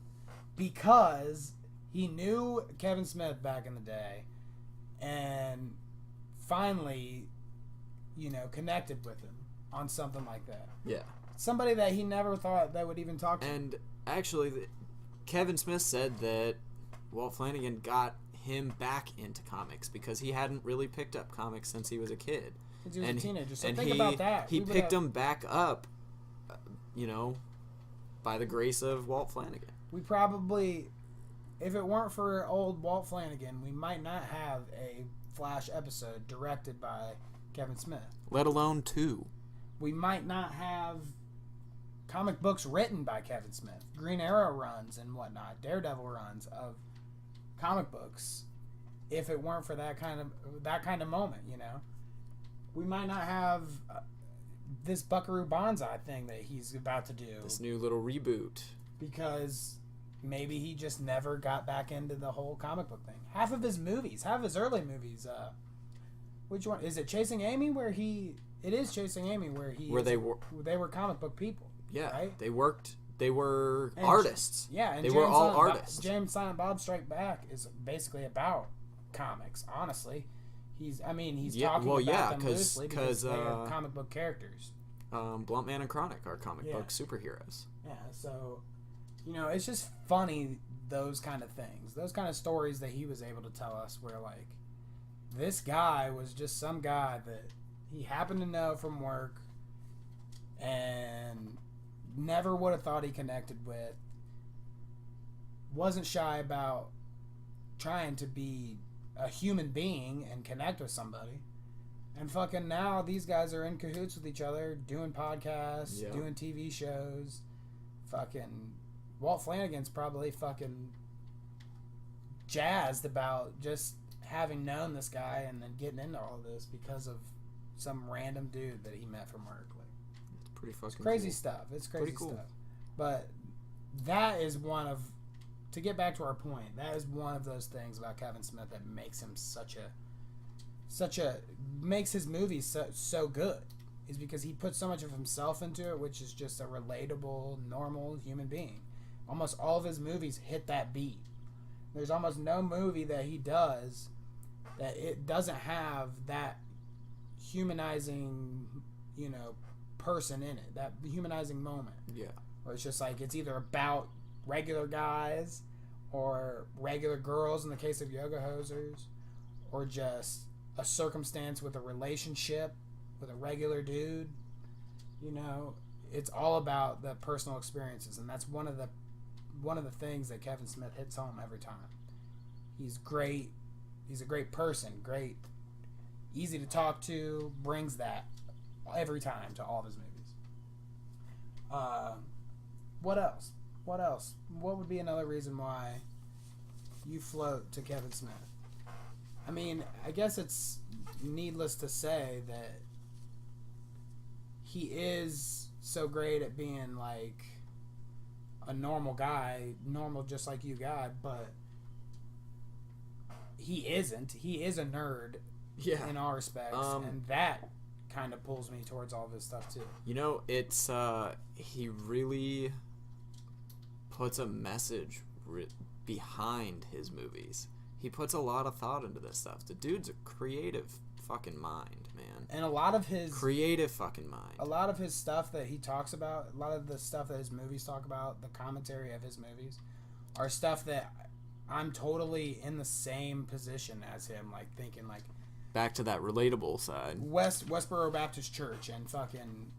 because he knew Kevin Smith back in the day and finally, you know, connected with him on something like that. Yeah. Somebody that he never thought that would even talk to. And actually, Kevin Smith said that Walt Flanagan got him back into comics because he hadn't really picked up comics since he was a kid. Since he was a teenager. So think about that. He picked him back up, you know, by the grace of Walt Flanagan. We probably, if it weren't for old Walt Flanagan, we might not have a Flash episode directed by Kevin Smith. Let alone 2. We might not have comic books written by Kevin Smith. Green Arrow runs and whatnot. Daredevil runs of comic books, if it weren't for that kind of moment, you know, we might not have this Buckaroo Banzai thing that he's about to do. This new little reboot, because maybe he just never got back into the whole comic book thing. Half of his early movies. Which one is it? Chasing Amy, where he? It is Chasing Amy, where they were comic book people. Yeah, right. They were artists. Yeah, and they were all artists. James Silent Bob Strike Back is basically about comics. Honestly, he's talking about them loosely because they are comic book characters. Bluntman and Chronic are comic book superheroes. Yeah, so you know, it's just funny, those kind of things, those kind of stories that he was able to tell us, where like this guy was just some guy that he happened to know from work and never would have thought he connected with, wasn't shy about trying to be a human being and connect with somebody, and fucking now these guys are in cahoots with each other, doing podcasts, doing TV shows. Fucking Walt Flanagan's probably fucking jazzed about just having known this guy and then getting into all of this because of some random dude that he met from work. Pretty fucking crazy cool. stuff. It's crazy stuff. But that is one of, to get back to our point, that is one of those things about Kevin Smith that makes him makes his movies so good, is because he puts so much of himself into it, which is just a relatable, normal human being. almost all of his movies hit that beat. There's almost no movie that he does that it doesn't have that humanizing, person in it, that humanizing moment. Yeah. Where it's just like, it's either about regular guys or regular girls in the case of Yoga Hosers, or just a circumstance with a relationship with a regular dude. It's all about the personal experiences, and that's one of the things that Kevin Smith hits home every time. He's great. He's a great person. Great, easy to talk to. Brings that every time to all of his movies. What else? What would be another reason why you float to Kevin Smith? I mean, I guess it's needless to say that he is so great at being like a normal guy, normal just like you guy, but he isn't. He is a nerd in all respects, and that kind of pulls me towards all this stuff too. It's he really puts a message behind his movies. He puts a lot of thought into this stuff. The dude's a creative fucking mind, man. And a lot of his creative fucking mind. A lot of his stuff that he talks about, a lot of the stuff that his movies talk about, the commentary of his movies, are stuff that I'm totally in the same position as him, like thinking like back to that relatable side. Westboro Baptist Church and fucking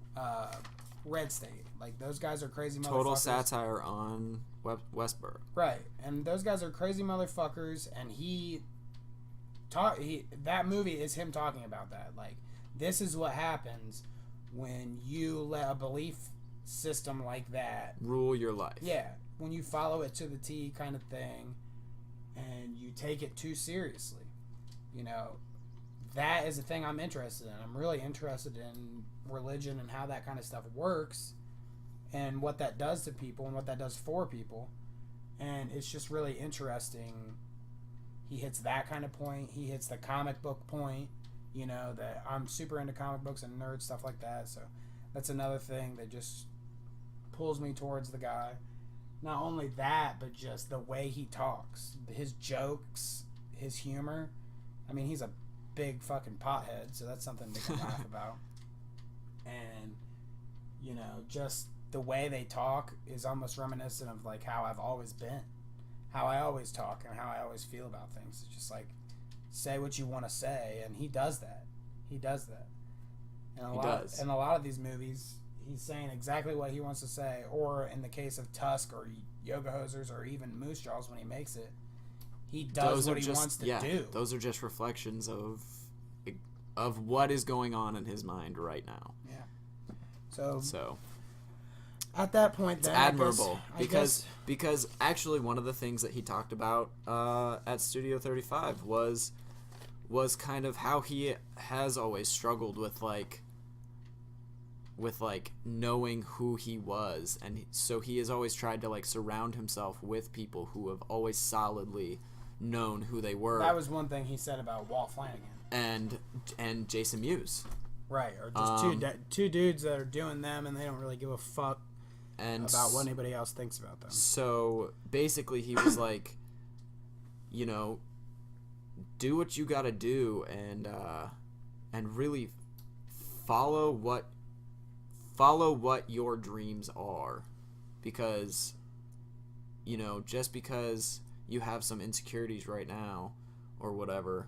Red State. Like, those guys are crazy motherfuckers. Total satire on Westboro. Right. And those guys are crazy motherfuckers, and that movie is him talking about that. Like, this is what happens when you let a belief system like that rule your life. Yeah. When you follow it to the T kind of thing, and you take it too seriously. That is the thing I'm interested in. I'm really interested in religion and how that kind of stuff works and what that does to people and what that does for people. And it's just really interesting. He hits that kind of point. He hits the comic book point, that I'm super into comic books and nerd stuff like that. So that's another thing that just pulls me towards the guy. Not only that, but just the way he talks. His jokes, his humor. I mean, he's a big fucking pothead, so that's something to laugh about. And, just the way they talk is almost reminiscent of, like, how I've always been. How I always talk and how I always feel about things. It's just like, say what you want to say, and he does that. And a lot of these movies, he's saying exactly what he wants to say. Or in the case of Tusk or Yoga Hosers or even Moose Jaws, when he makes it, he does what he wants to do. Those are just reflections of what is going on in his mind right now. Yeah. So at that point, it's admirable because actually one of the things that he talked about at Studio 35 was kind of how he has always struggled with knowing who he was, and so he has always tried to like surround himself with people who have always solidly known who they were. That was one thing he said about Walt Flanagan and Jason Mewes. Right, or just two dudes that are doing them, and they don't really give a fuck about what anybody else thinks about them. So basically, he was like, do what you got to do, and really follow what your dreams are, because just because you have some insecurities right now or whatever,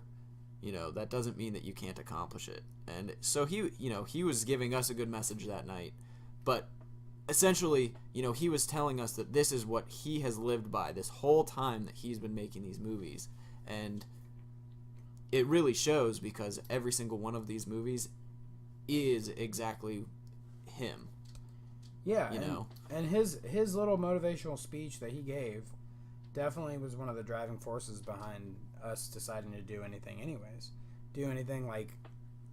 that doesn't mean that you can't accomplish it. And so he was giving us a good message that night, but essentially, he was telling us that this is what he has lived by this whole time that he's been making these movies. And it really shows, because every single one of these movies is exactly him. Yeah, and his little motivational speech that he gave definitely was one of the driving forces behind us deciding to do anything anyways. Do anything like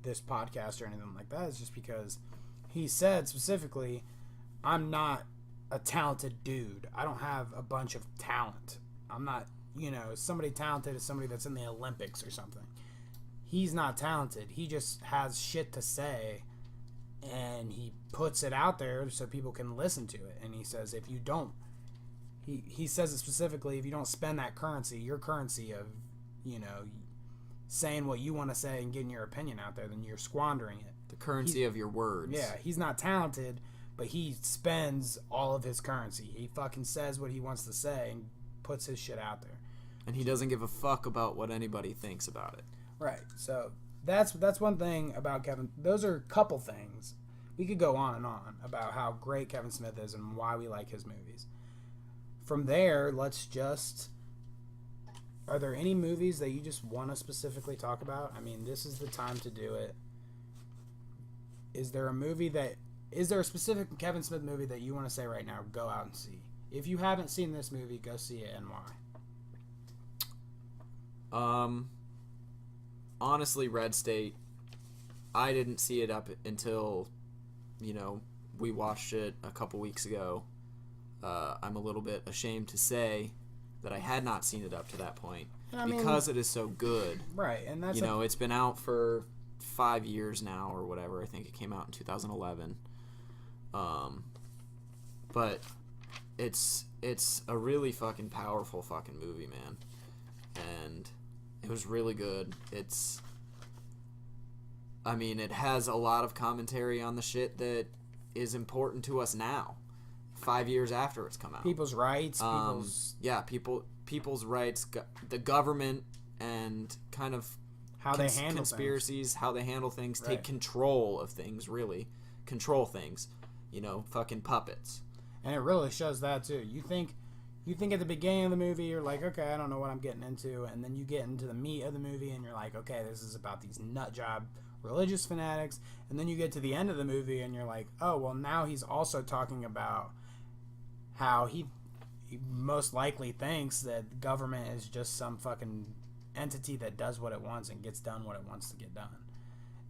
this podcast or anything like that is just because he said specifically, I'm not a talented dude. I don't have a bunch of talent. I'm not, somebody talented is somebody that's in the Olympics or something. He's not talented. He just has shit to say, and he puts it out there so people can listen to it. And he says, if you don't he says it specifically. If you don't spend that currency, your currency of, you know, saying what you want to say and getting your opinion out there, then you're squandering it. The currency of your words. Yeah, he's not talented, but he spends all of his currency. He fucking says what he wants to say and puts his shit out there. And he doesn't give a fuck about what anybody thinks about it. Right. So that's one thing about Kevin. Those are a couple things. We could go on and on about how great Kevin Smith is and why we like his movies. From there, let's just... Are there any movies that you just want to specifically talk about? I mean, this is the time to do it. Is there a specific Kevin Smith movie that you want to say right now, go out and see? If you haven't seen this movie, go see it, and why? Honestly, Red State, I didn't see it up until, you know, we watched it a couple weeks ago. I'm a little bit ashamed to say that I had not seen it up to that point because it is so good. Right, and that's it's been out for 5 years now or whatever. I think it came out in 2011. But it's a really fucking powerful fucking movie, man. And it was really good. It has a lot of commentary on the shit that is important to us now, 5 years after it's come out. People's rights, people's rights, the government, and kind of how they handle conspiracies, things. How they handle things, Right. take control of things, really control things. Fucking puppets. And it really shows that too. You think at the beginning of the movie, you're like, okay, I don't know what I'm getting into, and then you get into the meat of the movie, and you're like, okay, this is about these nut job religious fanatics, and then you get to the end of the movie, and you're like, oh, well, now he's also talking about how he most likely thinks that the government is just some fucking entity that does what it wants and gets done what it wants to get done.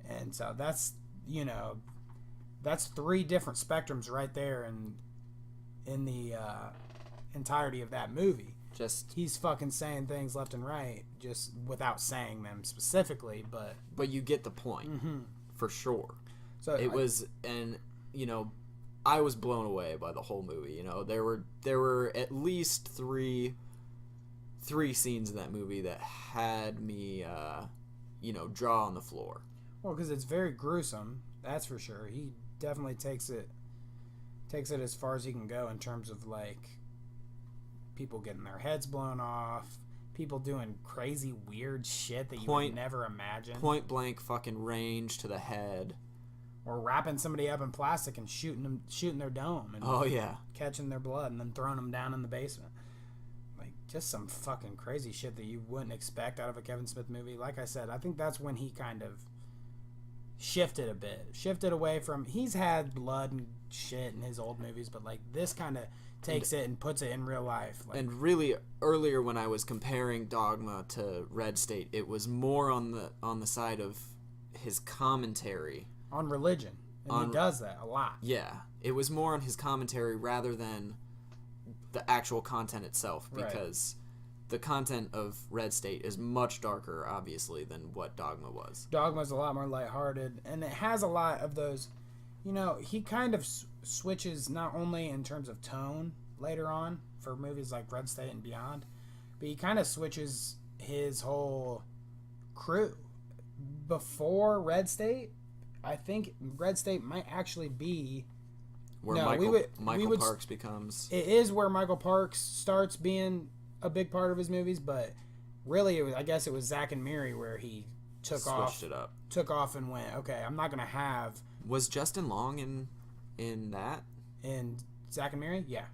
And so that's 3 different spectrums right there in the entirety of that movie. Just he's fucking saying things left and right, just without saying them specifically, but you get the point. For sure. So I was blown away by the whole movie. There were at least three scenes in that movie that had me draw on the floor. Well, because it's very gruesome, that's for sure. He definitely takes it as far as he can go in terms of like people getting their heads blown off, people doing crazy weird shit that you would never imagine. Point blank fucking range to the head. Or wrapping somebody up in plastic and shooting their dome and catching their blood and then throwing them down in the basement. Like just some fucking crazy shit that you wouldn't expect out of a Kevin Smith movie. Like I said, I think that's when he kind of shifted a bit. Shifted away from... He's had blood and shit in his old movies, but like this kind of takes it and puts it in real life. Like, and really, earlier when I was comparing Dogma to Red State, it was more on the side of his commentary on religion. And he does that a lot. Yeah. It was more on his commentary rather than the actual content itself, because the content of Red State is much darker, obviously, than what Dogma was. Dogma's a lot more lighthearted, and it has a lot of those... he kind of switches not only in terms of tone later on for movies like Red State and beyond, but he kind of switches his whole crew. Before Red State, I think Red State might actually be where Michael Parks becomes... It is where Michael Parks starts being a big part of his movies, but really, I guess it was Zack and Miri where he took off and went, okay, I'm not going to have... Was Justin Long in that? In Zack and Miri? Yeah.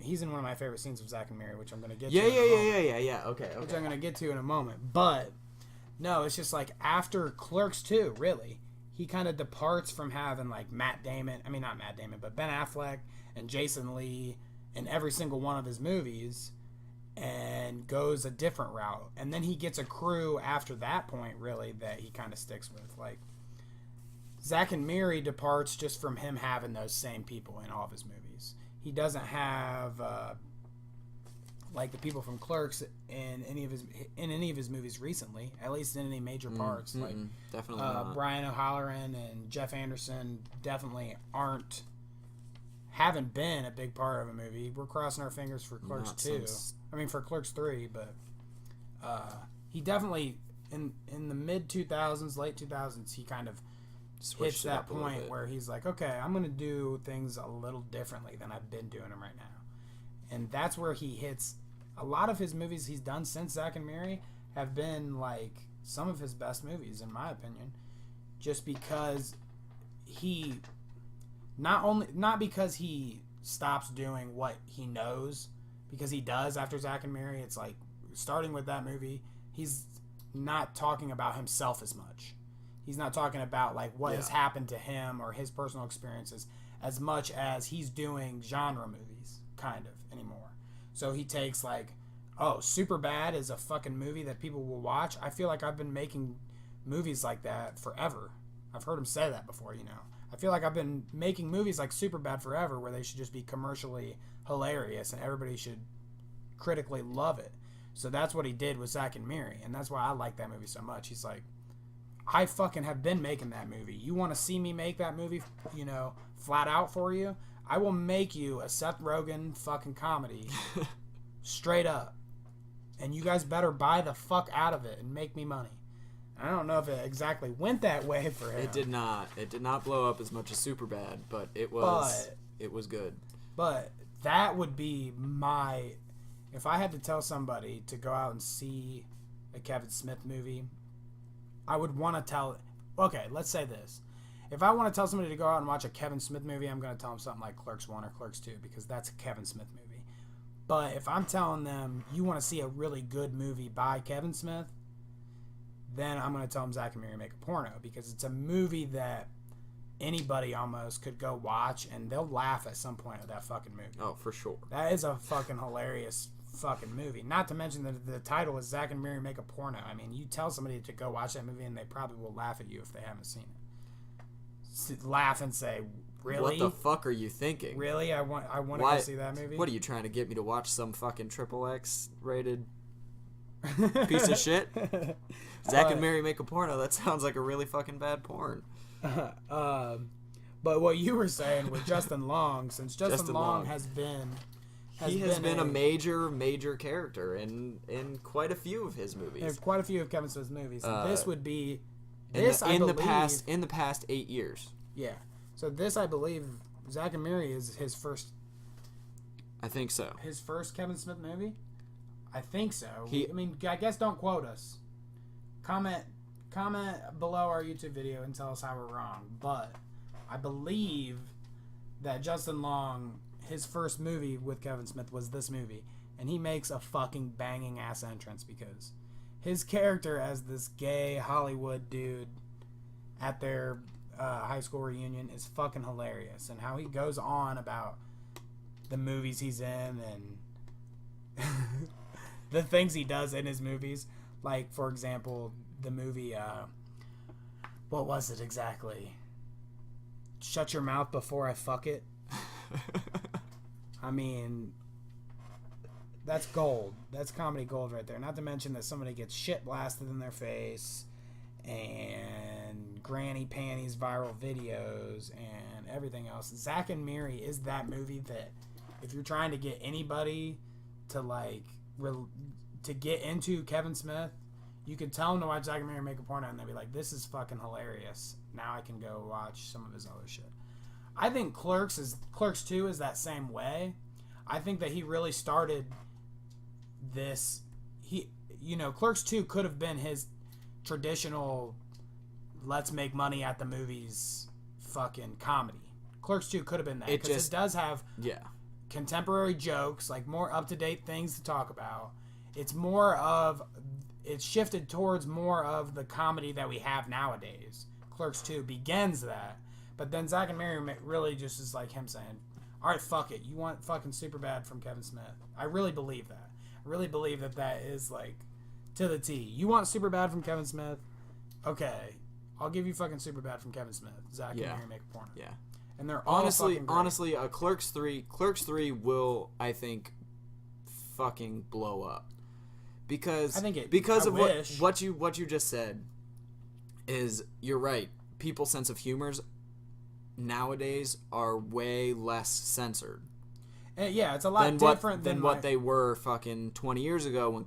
He's in one of my favorite scenes of Zack and Miri, which I'm going to get to Yeah. Okay. Which I'm going to get to in a moment. But, no, it's just like after Clerks 2, really, he kind of departs from having like not Matt Damon, but Ben Affleck and Jason Lee in every single one of his movies and goes a different route. And then he gets a crew after that point, really, that he kind of sticks with. Like, Zack and Miri departs just from him having those same people in all of his movies. He doesn't have like the people from Clerks in any of his movies recently, at least in any major parts. Like definitely not. Brian O'Halloran and Jeff Anderson definitely haven't been a big part of a movie. We're crossing our fingers for Clerks Not 2. since- I mean, for Clerks 3, but he definitely, in the mid-2000s, late 2000s, he kind of Switched hits it that up a little point bit. where he's like, okay, I'm going to do things a little differently than I've been doing them right now. And that's where he hits. A lot of his movies he's done since Zack and Miri have been like some of his best movies, in my opinion, just because he not because he stops doing what he knows, because he does after Zack and Miri. It's like starting with that movie, he's not talking about himself as much. He's not talking about like what has happened to him or his personal experiences as much as he's doing genre movies kind of anymore. So he takes like, oh, Superbad is a fucking movie that people will watch. I feel like I've been making movies like that forever. I've heard him say that before, you know. I feel like I've been making movies like Superbad forever where they should just be commercially hilarious and everybody should critically love it. So that's what he did with Zack and Miri, and that's why I like that movie so much. He's like, I fucking have been making that movie. You want to see me make that movie, you know, flat out for you? I will make you a Seth Rogen fucking comedy straight up. And you guys better buy the fuck out of it and make me money. I don't know if it exactly went that way for him. It did not. It did not blow up as much as Superbad, but it was good. But that would be my... If I had to tell somebody to go out and see a Kevin Smith movie, I would want to tell... Okay, let's say this. If I want to tell somebody to go out and watch a Kevin Smith movie, I'm going to tell them something like Clerks 1 or Clerks 2, because that's a Kevin Smith movie. But if I'm telling them, you want to see a really good movie by Kevin Smith, then I'm going to tell them Zack and Miri Make a Porno, because it's a movie that anybody almost could go watch, and they'll laugh at some point of that fucking movie. Oh, for sure. That is a fucking hilarious fucking movie. Not to mention that the title is Zack and Miri Make a Porno. I mean, you tell somebody to go watch that movie and they probably will laugh at you if they haven't seen it. Laugh and say, really? What the fuck are you thinking? Really? I want to go see that movie? What are you trying to get me to watch some fucking XXX rated piece of shit? Zack and Miri Make a Porno. That sounds like a really fucking bad porn. But what you were saying with Justin Long, since Justin Long has been a major character in quite a few of his movies. There's quite a few of Kevin Smith's movies. And this would be in the past 8 years. Yeah. So this, I believe, Zack and Miri is his first. I think so. His first Kevin Smith movie. I think so. I mean, I guess don't quote us. Comment below our YouTube video and tell us how we're wrong. But I believe that Justin Long, his first movie with Kevin Smith was this movie, and he makes a fucking banging ass entrance because his character as this gay Hollywood dude at their high school reunion is fucking hilarious, and how he goes on about the movies he's in and the things he does in his movies. Like, for example, the movie, what was it exactly? Shut Your Mouth Before I Fuck It. I mean, that's gold. That's comedy gold right there. Not to mention that somebody gets shit blasted in their face and granny panties viral videos and everything else. Zack and Miri is that movie that if you're trying to get anybody to like to get into Kevin Smith, you could tell them to watch Zack and Miri Make a Porno and they'll be like, this is fucking hilarious. Now I can go watch some of his other shit. I think Clerks 2 is that same way. I think that he really started this. Clerks 2 could have been his traditional let's make money at the movies fucking comedy. Clerks 2 could have been that, because it does have contemporary jokes, like more up-to-date things to talk about. It's shifted towards more of the comedy that we have nowadays. Clerks 2 begins that, but then Zack and Miri really just is like him saying, all right, fuck it, you want fucking Superbad from Kevin Smith. I really believe that. I really believe that is like to the T. You want Superbad from Kevin Smith? Okay, I'll give you fucking Superbad from Kevin Smith. Zack and Miri Make a Porno. Yeah. And they're all honestly, Clerks 3 will, I think, fucking blow up. Because what you just said is, you're right. People's sense of humor nowadays are way less censored Yeah, it's a lot than different than than what they were fucking 20 years ago when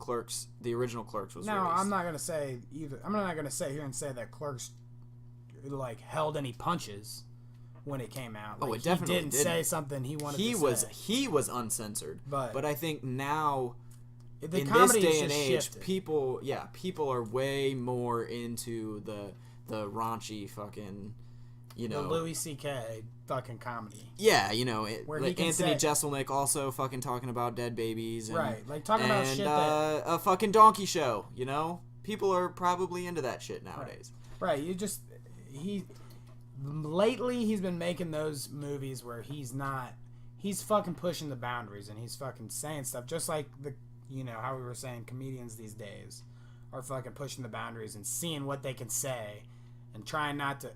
the original Clerks was No, released. I'm not gonna say either. I'm not gonna sit here and say that Clerks like held any punches when it came out. Like, it definitely he didn't didn't. say something he wanted He to was say. he was uncensored, but I think now The in this comedy day has and just age, shifted. people are way more into the raunchy fucking, you The know, Louis C.K. fucking comedy. yeah, Where he like can Anthony say- Jeselnik also fucking talking about dead babies, and, Right, like talking about and, shit that a fucking donkey show. People are probably into that shit nowadays. right. Lately he's been making those movies where he's fucking pushing the boundaries and he's fucking saying stuff just like how we were saying comedians these days are fucking pushing the boundaries and seeing what they can say and trying not to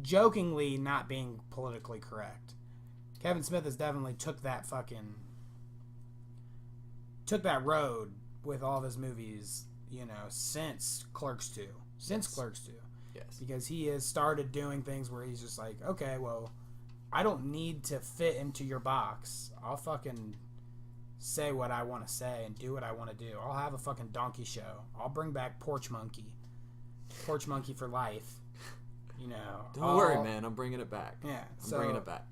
jokingly not being politically correct. Kevin Smith has definitely took that road with all of his movies, since Clerks 2. Clerks 2. Yes. Because he has started doing things where he's just like, okay, well, I don't need to fit into your box. I'll fucking say what I want to say and do what I want to do. I'll have a fucking donkey show. I'll bring back Porch Monkey for life. Don't worry, man. I'm bringing it back. Yeah, I'm bringing it back.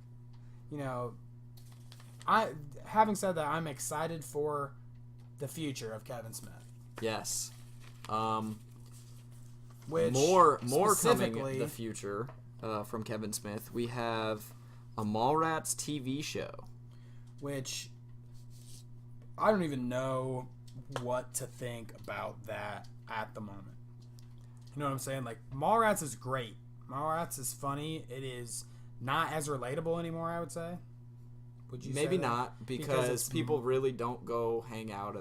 Having said that, I'm excited for the future of Kevin Smith. Yes. Which more coming specifically- in the future from Kevin Smith. We have a Mallrats TV show. Which I don't even know what to think about that at the moment. You know what I'm saying? Like, Mallrats is great. Mallrats is funny. It is not as relatable anymore, I would say. Would you Maybe say that? not, because people really don't go hang out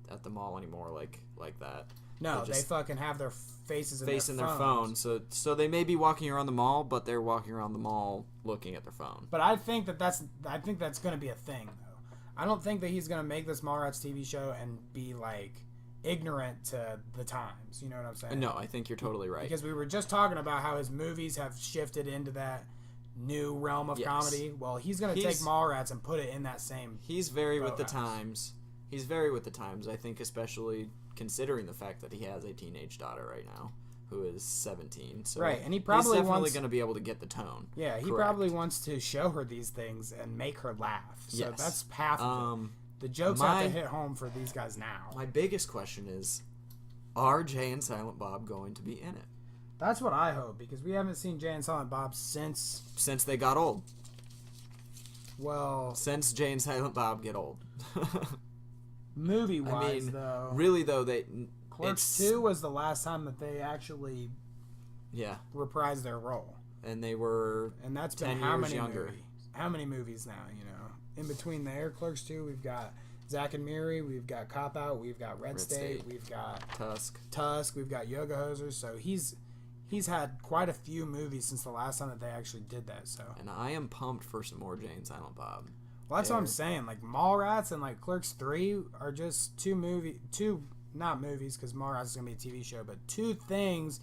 at the mall anymore like that. No, They they just fucking have their faces in their phone. phones. So they may be walking around the mall, but they're walking around the mall looking at their phone. But I think that's going to be a thing, though. I don't think that he's going to make this Mallrats TV show and be like ignorant to the times. You know what I'm saying? No, I think you're totally right. Because we were just talking about how his movies have shifted into that new realm of comedy. Well, he's going to take Mallrats and put it in that same. He's very with the boathouse. times. He's very with the times. I think, especially considering the fact that he has a teenage daughter right now who is 17. So Right, and he probably he's definitely wants- going to be able to get the tone. Yeah, he correct. probably wants to show her these things and make her laugh. So Yes. that's half of it. The jokes have to hit home for these guys now. My biggest question is, are Jay and Silent Bob going to be in it? That's what I hope, because we haven't seen Jay and Silent Bob since, Since they got old. well, Since Jay and Silent Bob get old. movie-wise, though. Really though, Clerks 2 was the last time that they actually reprised their role. And they were And that's 10 been how years many younger. movies? How many movies now, In between there, Clerks 2, we've got Zack and Miri, we've got Cop Out, we've got Red State, we've got Tusk. we've got Yoga Hosers. So he's had quite a few movies since the last time that they actually did that. So, And I am pumped for some more Jay and Silent Bob. well, that's what I'm saying. Like, Mallrats and like Clerks 3 are just not movies, because Mallrats is gonna be a TV show, but two things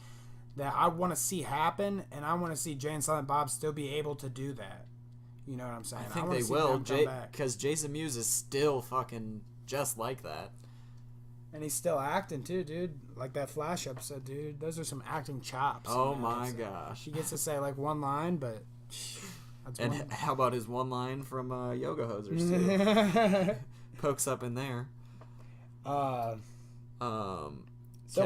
that I want to see happen, and I want to see Jay and Silent Bob still be able to do that. You know what I'm saying? I think wanna they see will, them come back. because Jason Mewes is still fucking just like that. And he's still acting too, dude. Like that Flash episode, dude. Those are some acting chops. Oh in that my episode. gosh. He gets to say like one line, but that's And one. how about his one line from Yoga Hosers too? Pokes up in there. So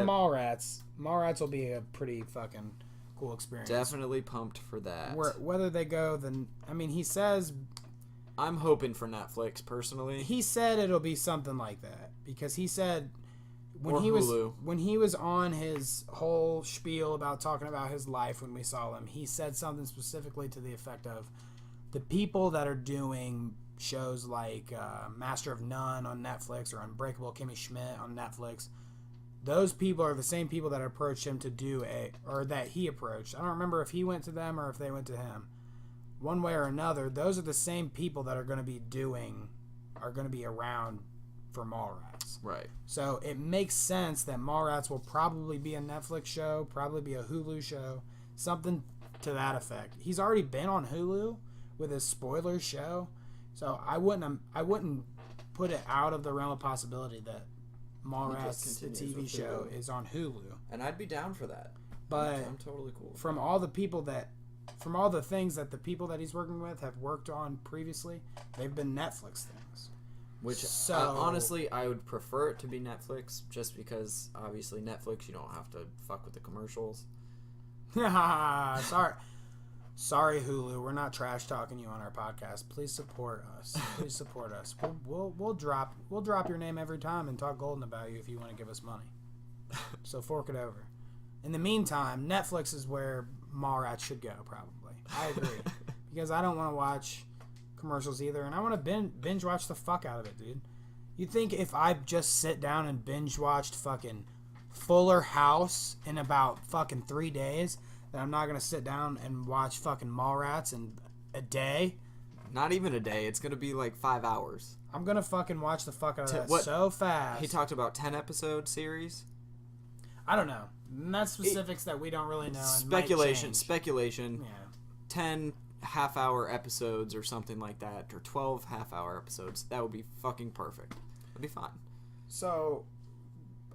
Mallrats will be a pretty fucking cool experience. Definitely pumped for that. Whether they go, then he says I'm hoping for Netflix personally. he said it'll be something like that, because he said Or Hulu. when he was on his whole spiel about talking about his life when we saw him, he said something specifically to the effect of the people that are doing shows like Master of None on Netflix or Unbreakable Kimmy Schmidt on Netflix. Those people are the same people that approached him to do or that he approached. I don't remember if he went to them or if they went to him. One way or another, those are the same people that are going to be around for Mallrats. Right. So it makes sense that Mallrats will probably be a Netflix show, probably be a Hulu show, something to that effect. He's already been on Hulu with his spoilers show, so I wouldn't put it out of the realm of possibility that Mallrats, the TV show, is on Hulu. And I'd be down for that. But I'm totally cool. From all the things that the people that he's working with have worked on previously, they've been Netflix things. Which, so, honestly, I would prefer it to be Netflix, just because, obviously, Netflix, you don't have to fuck with the commercials. Sorry, Hulu. We're not trash talking you on our podcast. Please support us. Please support us. We'll drop your name every time and talk golden about you if you want to give us money. So fork it over. In the meantime, Netflix is where Mallrats should go, probably. I agree. Because I don't want to watch commercials either, and I want to binge watch the fuck out of it, dude. You think if I just sit down and binge watched fucking Fuller House in about fucking 3 days, that I'm not going to sit down and watch fucking Mallrats in a day? Not even a day. It's going to be like 5 hours. I'm going to fucking watch the fuck out of that so fast. He talked about 10-episode series? I don't know. And that's specifics that we don't really know. Speculation. Yeah. 10 half-hour episodes or something like that, or 12 half-hour episodes. That would be fucking perfect. That'd be fine. So,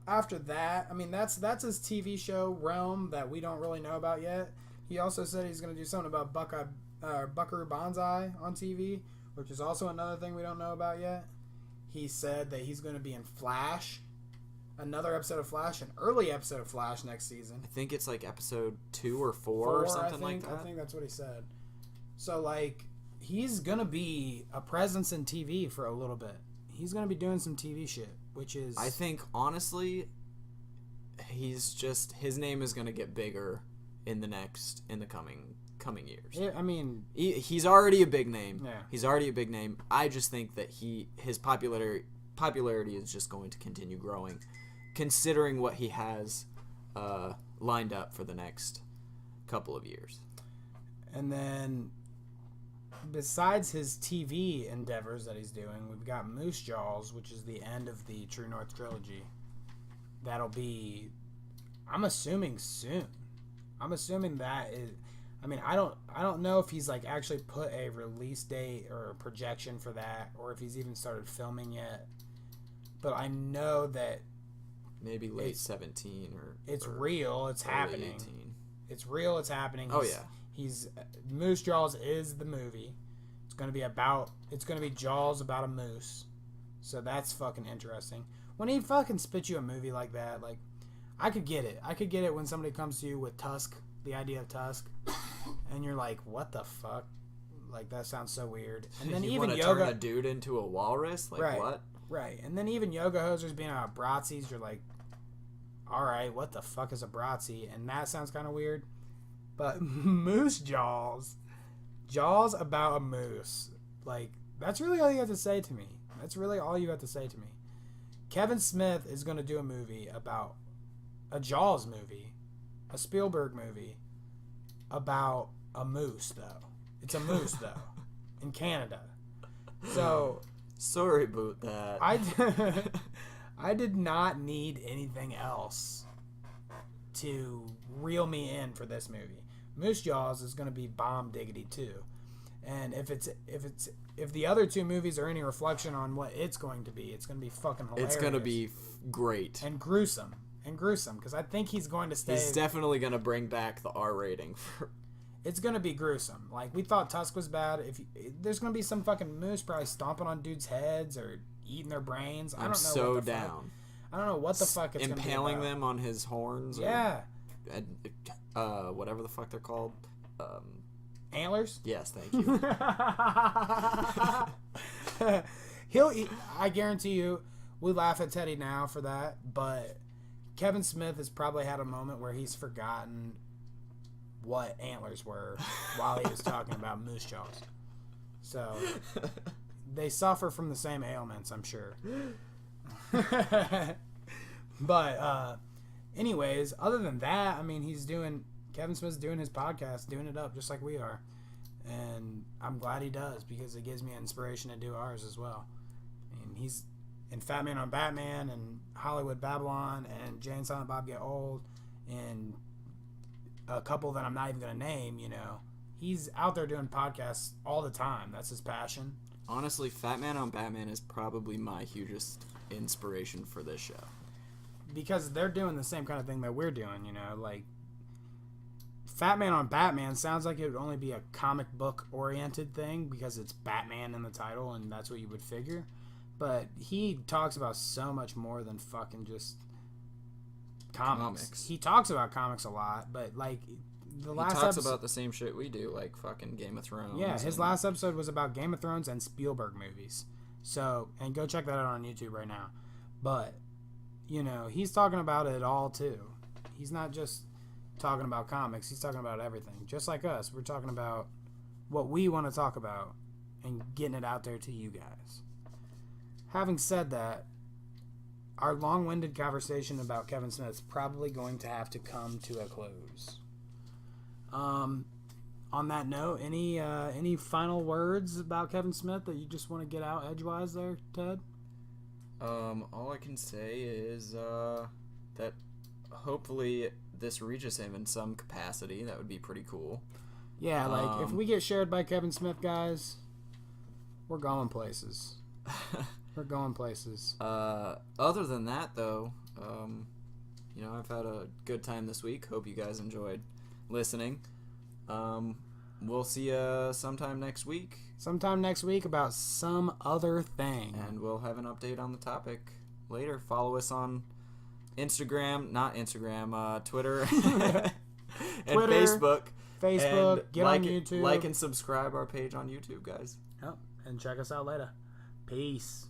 after that, I mean, that's his TV show realm that we don't really know about yet. He also said he's going to do something about Buckaroo Banzai on TV, which is also another thing we don't know about yet. He said that he's going to be in Flash, another episode of Flash, an early episode of Flash next season. I think it's like episode 2 or 4 or something like that. I think that's what he said. So, like, he's going to be a presence in TV for a little bit. He's going to be doing some TV shit, which is... I think, honestly, his name is going to get bigger in the coming years. Yeah, I mean... He's already a big name. Yeah. He's already a big name. I just think that his popularity is just going to continue growing, considering what he has lined up for the next couple of years. And then... besides his TV endeavors that he's doing, we've got Moose Jaws, which is the end of the True North trilogy. That'll be, I'm assuming, soon. I'm assuming that is, I mean, I don't know if he's like actually put a release date or a projection for that, or if he's even started filming yet. But I know that maybe late 17 it's real. It's happening. 18. It's real. It's happening. He's Moose Jaws is the movie. It's gonna be Jaws about a moose. So that's fucking interesting. When he fucking spits you a movie like that, like, I could get it. I could get it when somebody comes to you with Tusk, the idea of Tusk, and you're like, what the fuck? Like, that sounds so weird. And then you even want to turn a dude into a walrus? Like, right, what? Right. And then even Yoga Hosers being about Bratzies, you're like, all right, what the fuck is a Bratzie? And that sounds kind of weird. But Moose Jaws about a moose, like, that's really all you have to say to me. That's really all you have to say to me. Kevin Smith is going to do a movie about a Jaws movie, a Spielberg movie about a moose, though. It's a moose, though, in Canada. So sorry about that. I did not need anything else to reel me in for this movie. Moose Jaws is going to be bomb diggity too, and if the other two movies are any reflection on what it's going to be fucking hilarious. It's going to be great and gruesome because I think he's going to stay. He's definitely going to bring back the R rating. It's going to be gruesome. Like, we thought Tusk was bad. There's going to be some fucking moose probably stomping on dudes' heads or eating their brains. I don't know. So down. I don't know what the fuck it's going to be impaling them on his horns. Yeah. Whatever the fuck they're called. Antlers? Yes, thank you. I guarantee you, we laugh at Teddy now for that, but Kevin Smith has probably had a moment where he's forgotten what antlers were while he was talking about Moose Jaws. So, they suffer from the same ailments, I'm sure. But, anyways, other than that, I mean, Kevin Smith's doing his podcast, doing it up just like we are. And I'm glad he does, because it gives me inspiration to do ours as well. I mean, he's in Fat Man on Batman and Hollywood Babylon and Jay and Silent Bob Get Old and a couple that I'm not even going to name, you know. He's out there doing podcasts all the time. That's his passion. Honestly, Fat Man on Batman is probably my hugest inspiration for this show. Because they're doing the same kind of thing that we're doing, you know. Like, Fat Man on Batman sounds like it would only be a comic book oriented thing because it's Batman in the title and that's what you would figure. But he talks about so much more than fucking just comics. He talks about comics a lot, but like the last he talks about the same shit we do, like fucking Game of Thrones. Yeah, his last episode was about Game of Thrones and Spielberg movies. So, and go check that out on YouTube right now. But, you know, he's talking about it all too. He's not just talking about comics, he's talking about everything. Just like us, we're talking about what we want to talk about and getting it out there to you guys. Having said that, our long-winded conversation about Kevin Smith's probably going to have to come to a close. On that note, any final words about Kevin Smith that you just want to get out edgewise there, Ted? All I can say is that hopefully this reaches him in some capacity. That would be pretty cool. Yeah, like if we get shared by Kevin Smith, guys, we're going places. We're going places. Other than that, though, you know, I've had a good time this week. Hope you guys enjoyed listening. We'll see you sometime next week. Sometime next week about some other thing. And we'll have an update on the topic later. Follow us on Twitter, and Facebook. And get on YouTube. Like and subscribe our page on YouTube, guys. Yep. And check us out later. Peace.